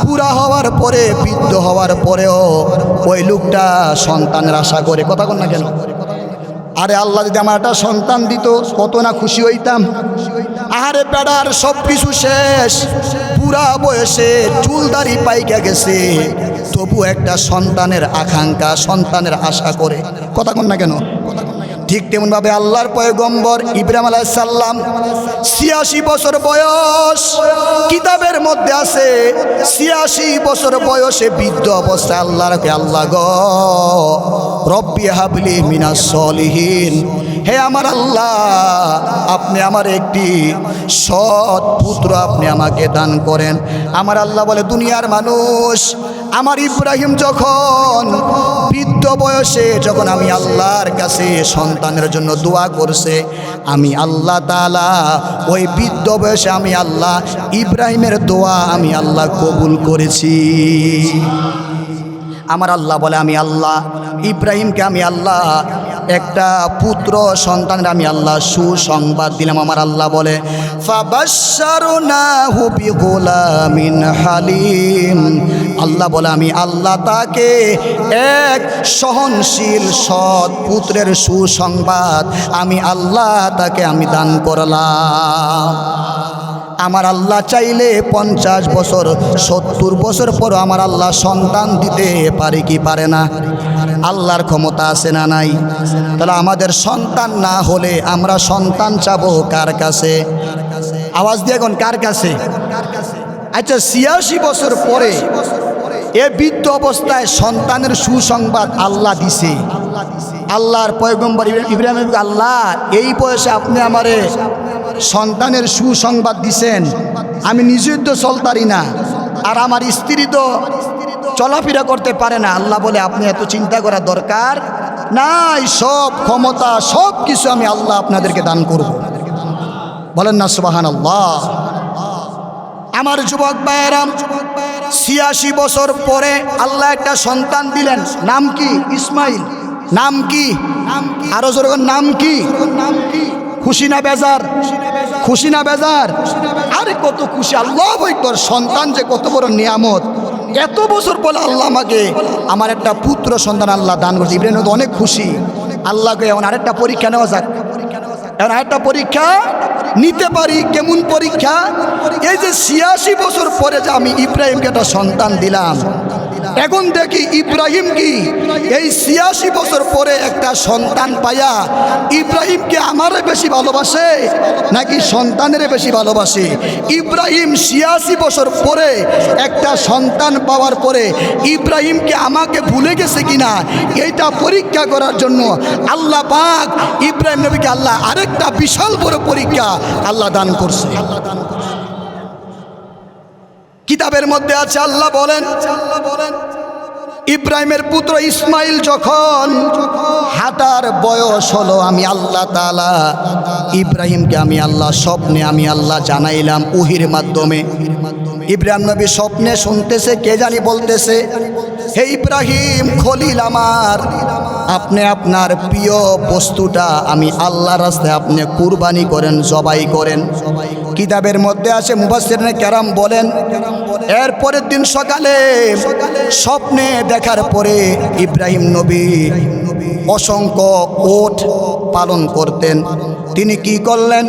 বুড়া হওয়ার পরে, বৃদ্ধ হওয়ার পরেও ওই লোকটা সন্তানের আশা করে। কথা বল না কেন? আরে আল্লাহ যদি আমার একটা সন্তান দিত কত না খুশি হইতাম। আরে বেড়ার সব কিছু শেষ, বুড়া বয়সে চুলদারি পাইকা গেছে, তবু একটা সন্তানের আকাঙ্ক্ষা, সন্তানের আশা করে। কথা বল না কেন? ঠিক তেমনভাবে আল্লাহর পয়গম্বর ইব্রাহিম আলাইহিস সালাম ৮৬ বছর বয়স, কিতাবের মধ্যে আছে ৮৬ বছর বয়সে বৃদ্ধ অবস্থায় আল্লাহকে আল্লাহ গো রব্বি হাবলি মিনাস সলিহিন, হে আমার আল্লাহ আপনি আমার একটি সৎ পুত্র আপনি আমাকে দান করেন। আমার আল্লাহ বলে দুনিয়ার মানুষ, আমার ইব্রাহিম যখন বৃদ্ধ বয়সে যখন আমি আল্লাহর কাছে সন্তানের জন্য দোয়া করছে, আমি আল্লাহ তাআলা ওই বৃদ্ধ বয়সে আমি আল্লাহ ইব্রাহিমের দোয়া আমি আল্লাহ কবুল করেছি। আমার আল্লাহ বলে আমি আল্লাহ ইব্রাহিমকে আমি আল্লাহ একটা পুত্র সন্তানের আমি আল্লাহ সুসংবাদ দিলাম। আমার আল্লাহ বলে ফাবাশশারনাহু বিগুলামিন হালিম, আল্লাহ বলে আমি আল্লাহ তাকে এক সহনশীল সৎ পুত্রের সুসংবাদ আমি আল্লাহ তাকে আমি দান করলাম। আমার আল্লাহ চাইলে 50 বছর 70 বছর পর আমার আল্লাহ সন্তান দিতে পারে কি পারে না? আল্লাহর ক্ষমতা আছে না নাই? তাহলে আমাদের সন্তান না হলে আমরা সন্তান চাবো কার কাছে? আওয়াজ দিয়ে এখন কার কাছে? আচ্ছা ৮৬ বছর পরে এ বৃদ্ধ অবস্থায় সন্তানের সুসংবাদ আল্লাহ দিছে। আল্লাহর পয়গম্বর ইব্রাহিম আল্লাহ এই বয়সে আপনি আমারে সন্তানের সুসংবাদ দিছেন, আমি নিজেই তো চলতারি না, আর আমার স্ত্রী তো চলাফেরা করতে পারে না। আল্লাহ বলে আপনি এত চিন্তা করার দরকার নাই, সব ক্ষমতা সব কিছু আমি আল্লাহ আপনাদেরকে দান করব। বলেন না সুবহানাল্লাহ। আমার যুবক ভাইয়েরা ৮৬ বছর পরে আল্লাহ একটা সন্তান দিলেন, নাম কি? ইসমাইল। নাম কি? আরো জোরে নাম কি? খুশি না বেজার? খুশি না বেজার? আরে কত খুশি! আল্লাহু আকবার। সন্তান যে কত বড় নিয়ামত! এত বছর পরে আল্লাহ আমাকে আমার একটা পুত্র সন্তান আল্লাহ দান করছে। ইব্রাহিম তো অনেক খুশি। আল্লাহকে এখন আরেকটা পরীক্ষা নেওয়া যাক, এখন আরেকটা পরীক্ষা নিতে পারি। কেমন পরীক্ষা? এই যে ৮৬ বছর পরে যে আমি ইব্রাহিমকে একটা সন্তান দিলাম, এখন দেখি ইব্রাহিম কি এই ৮৬ বছর পরে একটা সন্তান পায়া ইব্রাহিমকে আমারে বেশি ভালোবাসে নাকি সন্তানের বেশি ভালোবাসে? ইব্রাহিম ৮৬ বছর পরে একটা সন্তান পাওয়ার পরে ইব্রাহিমকে আমাকে ভুলে গেছে কিনা এইটা পরীক্ষা করার জন্য আল্লাহ পাক ইব্রাহিম নবীকে আল্লাহ আরেকটা বিশাল বড় পরীক্ষা আল্লাহ দান করছে। কিতাবের মধ্যে আছে, আল্লাহ বলেন ইব্রাহিমের পুত্র ইসমাইল যখন হাঁটার বয়স হলো, আমি আল্লাহ তাআলা ইব্রাহিমকে আমি আল্লাহ স্বপ্নে আমি আল্লাহ জানাইলাম ওহীর মাধ্যমে। ইব্রাহিম নবী স্বপ্নে শুনতেছে, কে জানি বলতেছে, হে ইব্রাহিম খলিল আমার, আপনি আপনার প্রিয় বস্তুটা আমি আল্লাহর রাস্তায় আপনি কুরবানি করেন, জবাই করেন। কিতাবের মধ্যে আছে, মুফাসসিরিনে কেরাম বলেন এর পরের দিন সকালে স্বপ্নে দেখার পরে ইব্রাহিম নবী অসংখ্য ওট পালন করতেন। তিনি কি করলেন?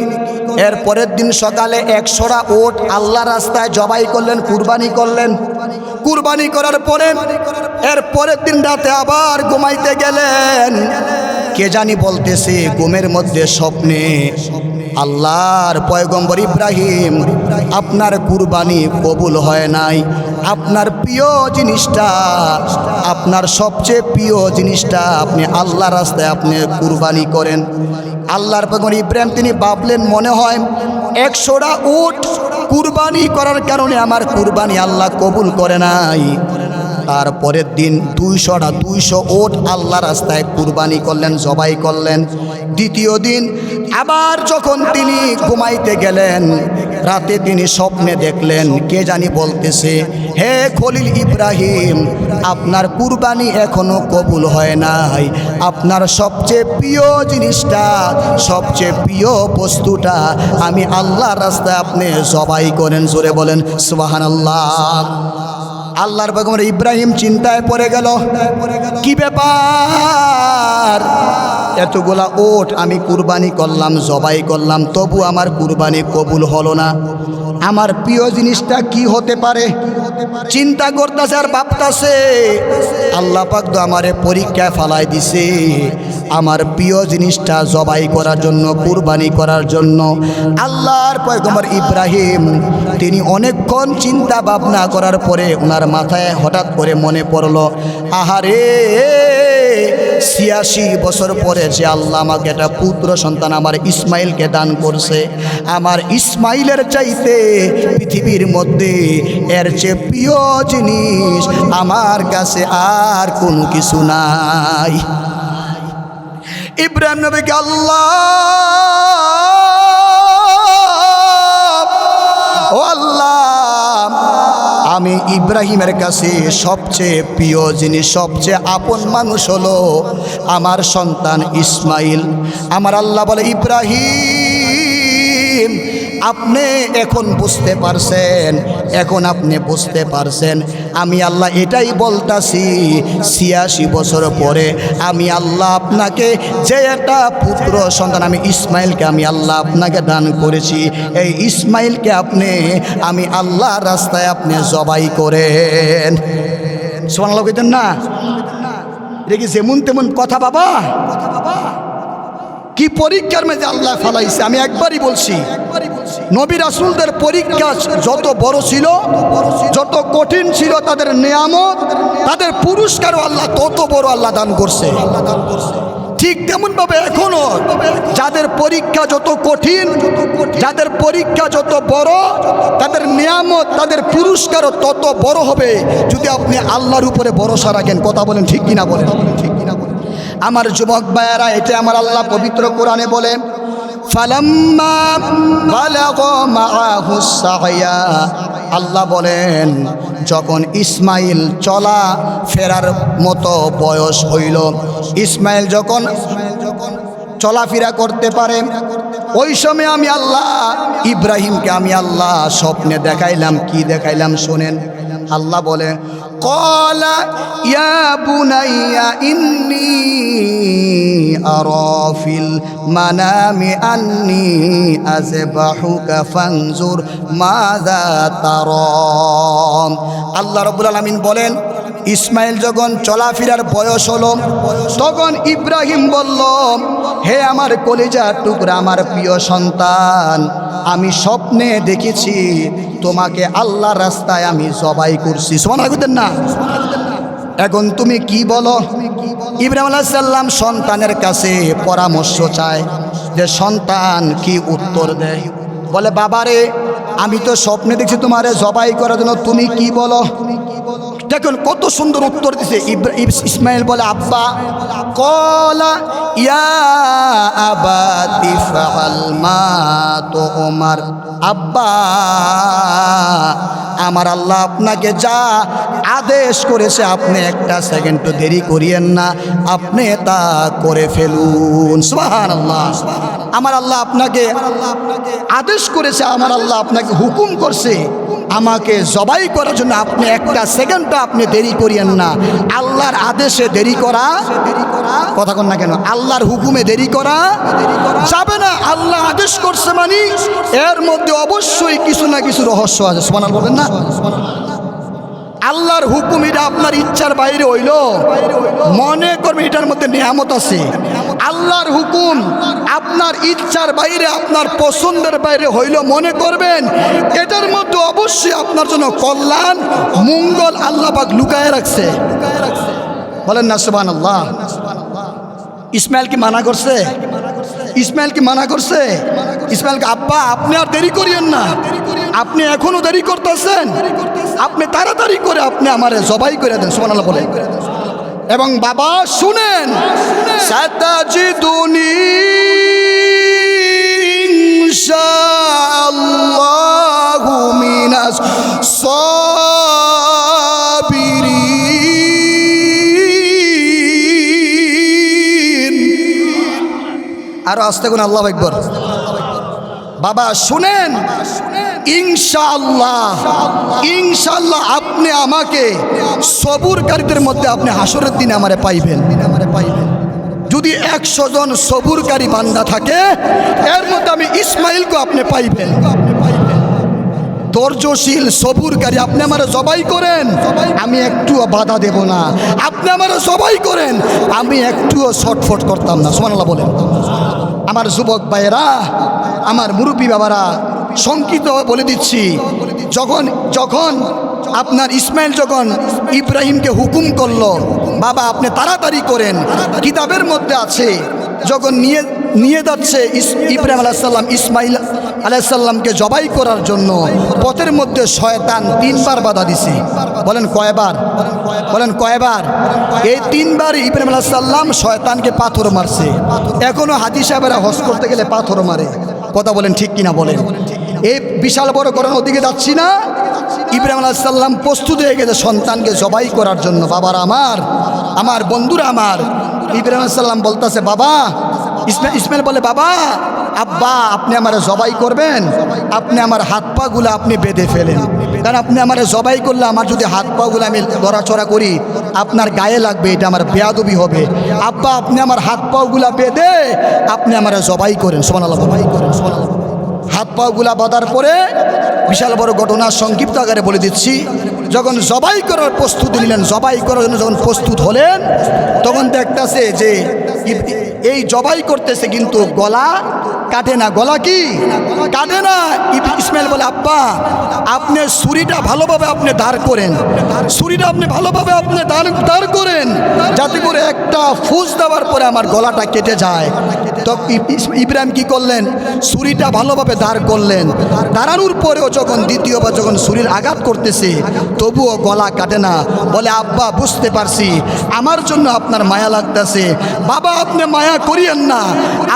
এর পরের দিন সকালে 100টা ওট আল্লাহর রাস্তায় জবাই করলেন, কুরবানি করলেন। কুরবানি করার পরে এর পরের দিন রাতে আবার ঘুমাইতে গেলেন। কে জানি বলতেছে ঘুমের মধ্যে স্বপ্নে, আল্লাহর পয়গম্বর ইব্রাহিম আপনার কুরবানি কবুল হয় নাই, আপনার প্রিয় জিনিসটা, আপনার সবচেয়ে প্রিয় জিনিসটা আপনি আল্লাহর রাস্তায় আপনি কুরবানি করেন। আল্লাহর পয়গম্বর ইব্রাহিম তিনি ভাবলেন মনে হয় 100টা উট কুরবানি করার কারণে আমার কুরবানি আল্লাহ কবুল করে নাই। তারপরের দিন 200 ওট আল্লাহ রাস্তায় কুরবানি করলেন, জবাই করলেন। দ্বিতীয় দিন আবার যখন তিনি ঘুমাইতে গেলেন, রাতে তিনি স্বপ্নে দেখলেন কে জানি বলতেছে, হে খলিল ইব্রাহিম আপনার কুরবানি এখনো কবুল হয় নাই, আপনার সবচেয়ে প্রিয় জিনিসটা, সবচেয়ে প্রিয় বস্তুটা আমি আল্লাহর রাস্তায় আপনি জবাই করেন। জোরে বলেন সুবহানাল্লাহ। আল্লাহর পয়গম্বর ইব্রাহিম চিন্তায় পড়ে গেল, কি ব্যাপার, এতগুলা ওট আমি কুরবানি করলাম, জবাই করলাম, তবু আমার কুরবানি কবুল হলো না। আমার প্রিয় জিনিসটা কি হতে পারে চিন্তা করতেছে আর ভাবতাছে। আল্লাহ পাক তো আমারে পরীক্ষায় ফালাই দিছে আমার প্রিয় জিনিসটা জবাই করার জন্য, কুরবানি করার জন্য। আল্লাহর পয়গম্বর ইব্রাহিম তিনি অনেকক্ষণ চিন্তা ভাবনা করার পরে ওনার মাথায় হঠাৎ করে মনে পড়লো, আহারে ৮৬ বছর পরে যে আল্লাহ আমাকে একটা পুত্র সন্তান আমার ইসমাইলকে দান করছে, আমার ইসমাইলের চাইতে পৃথিবীর মধ্যে এর চেয়ে প্রিয় জিনিস আমার কাছে আর কোনো কিছু নাই। ইব্রাহিম নবীকে আল্লাহ, ও আল্লাহ, আমি ইব্রাহিমের কাছে সবচেয়ে প্রিয় জিনিস, সবচেয়ে আপন মানুষ হলো আমার সন্তান ইসমাইল। আমার আল্লাহ বলে, ইব্রাহিম আপনি এখন বুঝতে পারছেন, এখন আপনি বুঝতে পারছেন আমি আল্লাহ এটাই বলতাছি ৮৬ বছর পরে আমি আল্লাহ আপনাকে যে একটা পুত্র সন্তান আমি ইসমাইলকে আমি আল্লাহ আপনাকে দান করেছি, এই ইসমাইলকে আমি আল্লাহর রাস্তায় আপনি জবাই করেন। সুবহানাল্লাহ কইতেন না? এটা কি যেমন তেমন কথা বাবা? কি পরীক্ষার মধ্যে আল্লাহ ফালাইছে। আমি একবারই বলছি, নবী রাসূলদের পরীক্ষা যত বড় ছিল, যত কঠিন ছিল, তাদের নিয়ামত, তাদের পুরস্কারও আল্লাহ তত বড় আল্লাহ দান করছে। ঠিক তেমনভাবে এখনো যাদের পরীক্ষা যত কঠিন, যাদের পরীক্ষা যত বড়, তাদের নিয়ামত, তাদের পুরস্কারও তত বড় হবে যদি আপনি আল্লাহর উপরে ভরসা রাখেন। কথা বলেন ঠিক কিনা? বলেন ঠিক কিনা? বলেন আমার যুবক ভাইয়েরা, এটা আমার আল্লাহ পবিত্র কোরআনে বলে, ফালাম্মা বালাগা মাআহুস সায়া, আল্লাহ বলেন যখন ইসমাইল চলা ফেরার মতো বয়স হইল, ইসমাইল যখন চলাফেরা করতে পারে, ওই সময় আমি আল্লাহ ইব্রাহিমকে আমি আল্লাহ স্বপ্নে দেখাইলাম। কি দেখাইলাম শোনেন। আল্লাহ বলে, ক্বালা ইয়া বুনাইয়া ইন্নী আরা ফিল মানামি আন্নী আযবাহুকা ফানজুর মাযা তারা। আল্লাহ রাব্বুল আলামিন বলেন, ইসমাইল যখন চলাফেরার বয়স হলো, তখন ইব্রাহিম বলল, হে আমার কলিজার টুকরা, আমার প্রিয় সন্তান, আমি স্বপ্নে দেখেছি তোমাকে আল্লাহর রাস্তায় আমি জবাই করছি। সুবহানাল্লাহ না? এখন তুমি কি বলো? ইব্রাহিম আলাইহিস সালাম সন্তানের কাছে পরামর্শ চায় যে সন্তান কি উত্তর দেয়। বলে, বাবারে আমি তো স্বপ্নে দেখছি তোমারে জবাই করার জন্য, তুমি কি বলো? দেখুন কত সুন্দর উত্তর দিছে। ইসমাইল বলে, আব্বা, ক্বালা ইয়া আবাতি ফাআল মা তুমার। আব্বা, আমার আল্লাহ আপনাকে যা আদেশ করেছে আপনি একটা সেকেন্ডও দেরি করিয়েন না, আপনি তা করে ফেলুন। সুবহানাল্লাহ। আমার আল্লাহ আপনাকে আদেশ করেছে, আমার আল্লাহ আপনাকে হুকুম করছে আমাকে জবাই করার জন্য, আপনি একটা সেকেন্ডটা আপনি দেরি করিয়েন না। আল্লাহর আদেশে দেরি করা, কথা কন না কেন, আল্লাহর হুকুমে দেরি করা যাবে না। আল্লাহ আদেশ করছে মানে এর মধ্যে অবশ্যই কিছু না কিছু রহস্য আছে। সুবহানাল্লাহ বলেন না? আল্লাহর হুকুম এটা আপনার ইচ্ছার বাইরে হইল, মনে করবেন এটার মধ্যে নিয়ামত আছে। আল্লাহর হুকুম আপনার ইচ্ছার বাইরে, আপনার পছন্দের বাইরে হইল, মনে করবেন এটার মধ্যে অবশ্যই আপনার জন্য কল্যাণ, মঙ্গল আল্লাহ পাক লুকায় রাখছে। বলেন না সুবহানাল্লাহ? ইসমাইল কি মানা করছে? ইসমাইল কি মানা করছে? ইসমাইলকে, আব্বা আপনি আর দেরি করিয়েন না, আপনি এখনো দেরি করতেছেন, আপনি তাড়াতাড়ি করে আপনি আমারে জবাই করে দেন। সুবহানাল্লাহ বলেন। এবং বাবা শুনেন, সাতাজিদুনি ইনশাআল্লাহু মিনাস সাবিরিন। আর আস্তে করে আল্লাহু আকবার। বাবা শুনেন, ইনশাআল্লাহ, ইনশাআল্লাহ আপনি আমাকে সবুরকারীদের মধ্যে আপনি হাসরের দিনে আমারে পাইবেন। যদি 100 জন সবুরকারী বান্দা থাকে, এর মধ্যে আমি ইসমাইলকে আপনি পাইবেন। ধৈর্যশীল সবুরকারী, আপনি আমার জবাই করেন, আমি একটুও বাধা দেব না। আপনি আমার জবাই করেন, আমি একটুও ছটফট করতাম না। সুবহানাল্লাহ বলেন। আমার যুবক ভাইয়েরা, আমার মুরব্বী বাবারা, সংক্ষিপ্ত বলে দিচ্ছি, যখন আপনার ইসমাইল যখন ইব্রাহিমকে হুকুম করলো, বাবা আপনি তাড়াতাড়ি করেন, কিতাবের মধ্যে আছে যখন নিয়ে যাচ্ছে ইব্রাহিম আলাইহিসসালাম ইসমাইল আলাইহিসসালামকে জবাই করার জন্য, পথের মধ্যে শয়তান 3 বার বাধা দিছে। বলেন কয়বার? বলেন কয়বার? এই 3 বার ইব্রাহিম আলাইহিসসালাম শয়তানকে পাথর মারছে। এখনো হাজী সাহেবেরা হজ করতে গেলে পাথর মারে। কথা বলেন ঠিক কিনা বলেন? এই বিশাল বড় করোনার ওদিকে যাচ্ছি না। ইব্রাহিম আলাইহিসসালাম প্রস্তুত হয়ে গেছে সন্তানকে জবাই করার জন্য। বাবার আমার বন্ধুরা আমার, ইব্রাহিম আলাইহিসসালাম বলতেছে বাবা, ইসমাইল বলে বাবা, আব্বা আপনি আমার জবাই করবেন, আপনি আমার হাত পাগুলো আপনি বেঁধে ফেলেন, কারণ আপনি আমার জবাই করলে আমার যদি হাত পাগুলো আমি লড়াচড়া করি আপনার গায়ে লাগবে, এটা আমার বেয়াদবি হবে। আব্বা আপনি আমার হাত পাগুলা বেঁধে আপনি আমার জবাই করেন। সুবহানাল্লাহ, জবাই করেন। হাত পাগুলা বাঁধার পরে বিশাল বড় ঘটনা সংক্ষিপ্ত আকারে বলে দিচ্ছি। যখন জবাই করার প্রস্তুতি নিলেন, জবাই করার জন্য যখন প্রস্তুত হলেন, তখন দেখতেছে যে এই জবাই করতেছে কিন্তু গলা কাটে না। গলা কি কাটে না? ইসমাইল বলে আব্বা আপনি ছুরিটা ভালোভাবে আপনি দাঁড় করেন, ছুরিটা আপনি ভালোভাবে আপনি দাঁড় করেন, যাতে করে একটা ফুস দেওয়ার পরে আমার গলাটা কেটে যায়। তো ইব্রাহিম কি করলেন? ছুরিটা ভালোভাবে দাঁড় করলেন। দাঁড়ানোর পরেও যখন দ্বিতীয়বার যখন ছুরির আঘাত করতেছে তবুও গলা কাটে না। বলে আব্বা বুঝতে পারছি, আমার জন্য আপনার মায়া লাগতেছে। বাবা আপনি মায়া করিয়েন না,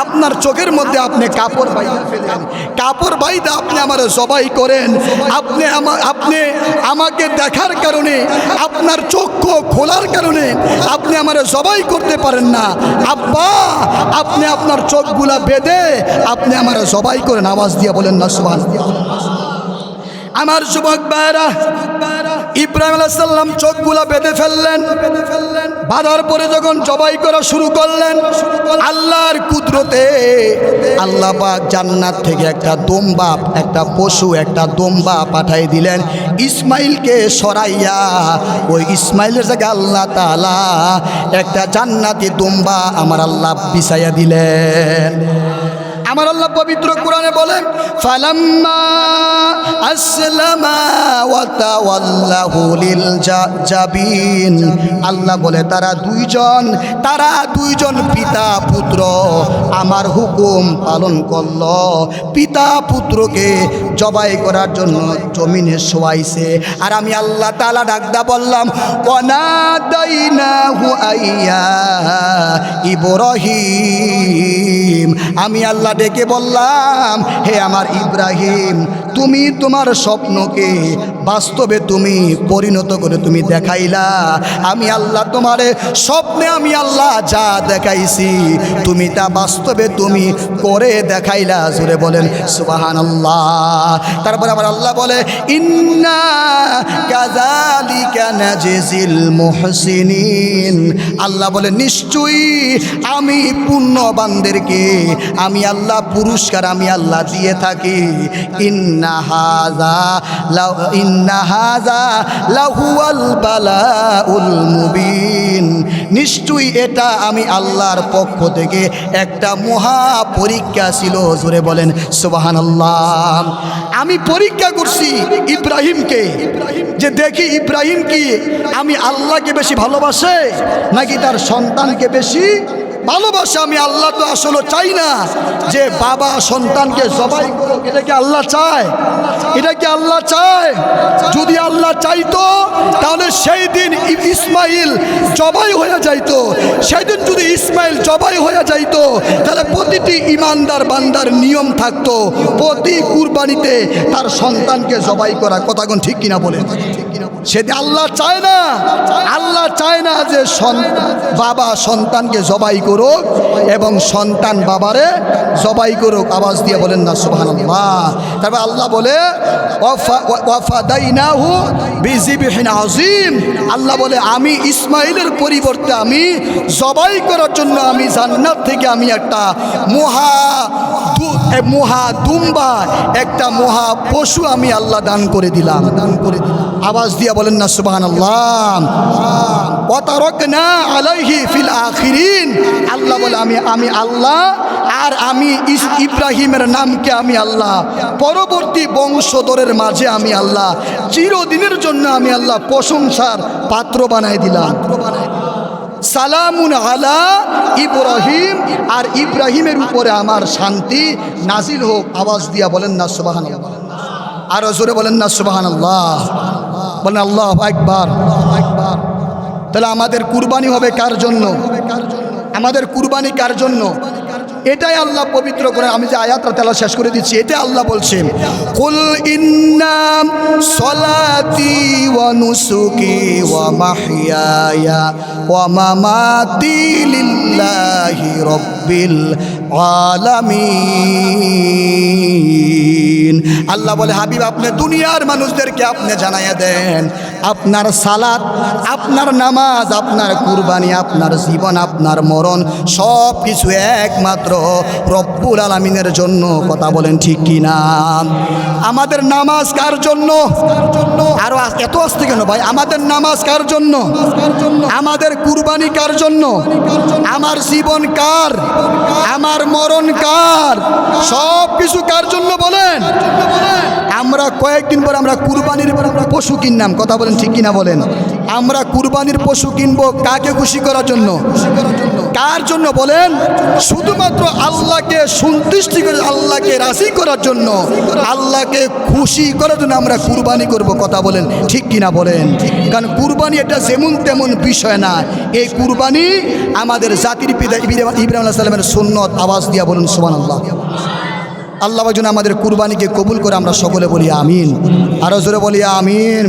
আপনার চোখের মধ্যে আপনি কাপড় বাইদা ফেলেন, কাপড় বাইদা আপনি আমার জবাই করেন। আপনি আমাকে দেখার কারণে, আপনার চক্ষু খোলার কারণে আপনি আমার জবাই করতে পারেন না। আব্বা আপনি আপনার চোখগুলা বেঁধে আপনি আমার জবাই করেন। আওয়াজ দিয়ে বলেন না সুবহানাল্লাহ। আমার যুবক ভাইরা, ইব্রাহিম আলাইহিস সালাম চোখগুলা বেঁধে ফেললেন। বাঁধার পরে যখন জবাই করা শুরু করলেন, আল্লাহর কুদরতে আল্লাহ পাক জান্নাত থেকে একটা দোম্বা, একটা পশু, একটা দোম্বা পাঠাই দিলেন ইসমাইলকে সরাইয়া। ওই ইসমাইলের জায়গায় আল্লাহ তাআলা একটা জান্নাতি দোম্বা আমার আল্লাহ বিছাইয়া দিলেন। আমার আল্লাহ পবিত্র কোরআনে বলেন ফালাম্মা আসলামা ওয়া তাওয়াল্লাহু লিল জাবিন। আল্লাহ বলে তারা দুইজন পিতা পুত্র আমার হুকুম পালন করল, পিতা পুত্রকে জবাই করার জন্য জমিনে শোয়াইছে। আর আমি আল্লাহ তাআলা ডাকদা বললাম ওয়ানাদাইনাহু আইয়া ইব্রাহিম। আমি আল্লাহ ডেকে বললাম হে আমার ইব্রাহিম, তুমি তোমার স্বপ্নকে বাস্তবে তুমি পরিণত করে তুমি দেখাইলা। আমি আল্লাহ তোমার স্বপ্নে আমি আল্লাহ যা দেখাইছি তুমি তা বাস্তবে তুমি করে দেখাইলা। জোরে বলেন সুবহানাল্লাহ। তারপরে আমার আল্লাহ বলে ইন্না কাযালিকা নাজিল মুহসিনিন। আল্লাহ বলে নিশ্চয়ই আমি পুণ্যবানদেরকে আমি আল্লাহ পুরস্কার আমি আল্লাহ দিয়ে থাকি। ইন্না হাযা লাহুয়াল বালাউল মুবিন। নিশ্চয়ই এটা আমি আল্লাহর পক্ষ থেকে একটা মহা পরীক্ষা ছিল। জোরে বলেন সুবহানাল্লাহ। আমি পরীক্ষা করছি ইব্রাহিমকে, যে দেখি ইব্রাহিম কি আমি আল্লাহকে বেশি ভালোবাসে নাকি তার সন্তানকে বেশি ভালোবাসে। আমি আল্লাহ তো আসলে চাই না যে বাবা সন্তানকে জবাই করুক। এটা কি আল্লাহ চায়? এটা কি আল্লাহ চায়? যদি আল্লাহ চাইতো তাহলে সেই দিন ইসমাইল জবাই হয়ে যাইতো। সেই দিন যদি ইসমাইল জবাই হয়ে যাইতো তাহলে প্রতিটি ইমানদার বান্দার নিয়ম থাকতো প্রতি কুরবানিতে তার সন্তানকে জবাই করা। কথাগুন ঠিক কিনা বলেন? সেদিন আল্লাহ চায় না, আল্লাহ চায় না যে বাবা সন্তানকে জবাই করুক এবং সন্তান বাবারে জবাই করুক। আওয়াজ দিয়ে বলেন না সুবহানাল্লাহ। তারপর আল্লাহ বলে ওয়াফাদাইনাহু বিযিবহিন আযীম। আল্লাহ বলে আমি ইসমাইলের পরিবর্তে আমি জবাই করার জন্য আমি জান্নাত থেকে আমি একটা মহা মহা দুম্বা, একটা মহা পশু আমি আল্লাহ দান করে দিলাম। আওয়াজ দিয়া বলেন না সুবহানাল্লাহ। ওয়া তারাকনা আলাইহি ফিল আখিরিন, আল্লাহ বলে আমি আল্লাহ, আর আমি ইব্রাহিমের নামকে আমি আল্লাহ পরবর্তী বংশধরের মাঝে আমি আল্লাহ চিরদিনের জন্য আমি আল্লাহ প্রশংসার পাত্র বানাই দিলাম। সালামুন আলা ইব্রাহিম, আর ইব্রাহিমের উপরে আমার শান্তি নাজিল হোক। আওয়াজ দিয়া বলেন না সুবহানাল্লাহ। আরো জোরে বলেন না সুবহানাল্লাহ। বলেন আল্লাহু আকবার। তাহলে আমাদের কুরবানি হবে কার জন্য? আমাদের কুরবানি কার জন্য? এটাই আল্লাহ পবিত্র করে, আমি যে আয়াতটা তেলাওয়াত শেষ করে দিচ্ছি, এটা আল্লাহ বলছেন, কুল ইন্না সলাতি ওয়া নুসুকি ওয়া মাহইয়ায়া ওয়া মামাতি লিল্লাহি রাব্বিল আলামিন। আল্লাহ বলে, হাবিব আপনি দুনিয়ার মানুষদেরকে আপনি জানাইয়া দেন, আপনার সালাত, আপনার নামাজ, আপনার কুরবানি, আপনার জীবন, আপনার মরণ সব কিছু একমাত্র রব্বুল আলামিনের জন্য। কথা বলেন ঠিক কি না? আমাদের নামাজ কার জন্য? আরো এত আসতে কেন ভাই? আমাদের নামাজ কার জন্য? আমাদের কুরবানি কার জন্য? আমার জীবন কার? আমার মরণ কার? সব কিছু কার জন্য বলেন? আমরা কয়েকদিন পর আমরা কুরবানির পশু কিনলাম। কথা বলেন ঠিক কিনা বলেন? আমরা কুরবানির পশু কিনবো কাকে খুশি করার জন্য? কার জন্য বলেন? শুধুমাত্র আল্লাহকে সন্তুষ্টি করে, আল্লাহকে রাজি করার জন্য, আল্লাহকে খুশি করার জন্য আমরা কুরবানি করব। কথা বলেন ঠিক কিনা বলেন? কারণ কুরবানি এটা যেমন তেমন বিষয় না, এই কুরবানি আমাদের জাতির পিতা ইব্রাহিম আলাইহিস সালামের সুন্নত। আওয়াজ দিয়া বলুন সুবহানাল্লাহ। আল্লাহ যেন আমাদের কুরবানিকে কবুল করে, আমরা সকলে বলি আমিন। আরো জোরে বলি আমিন।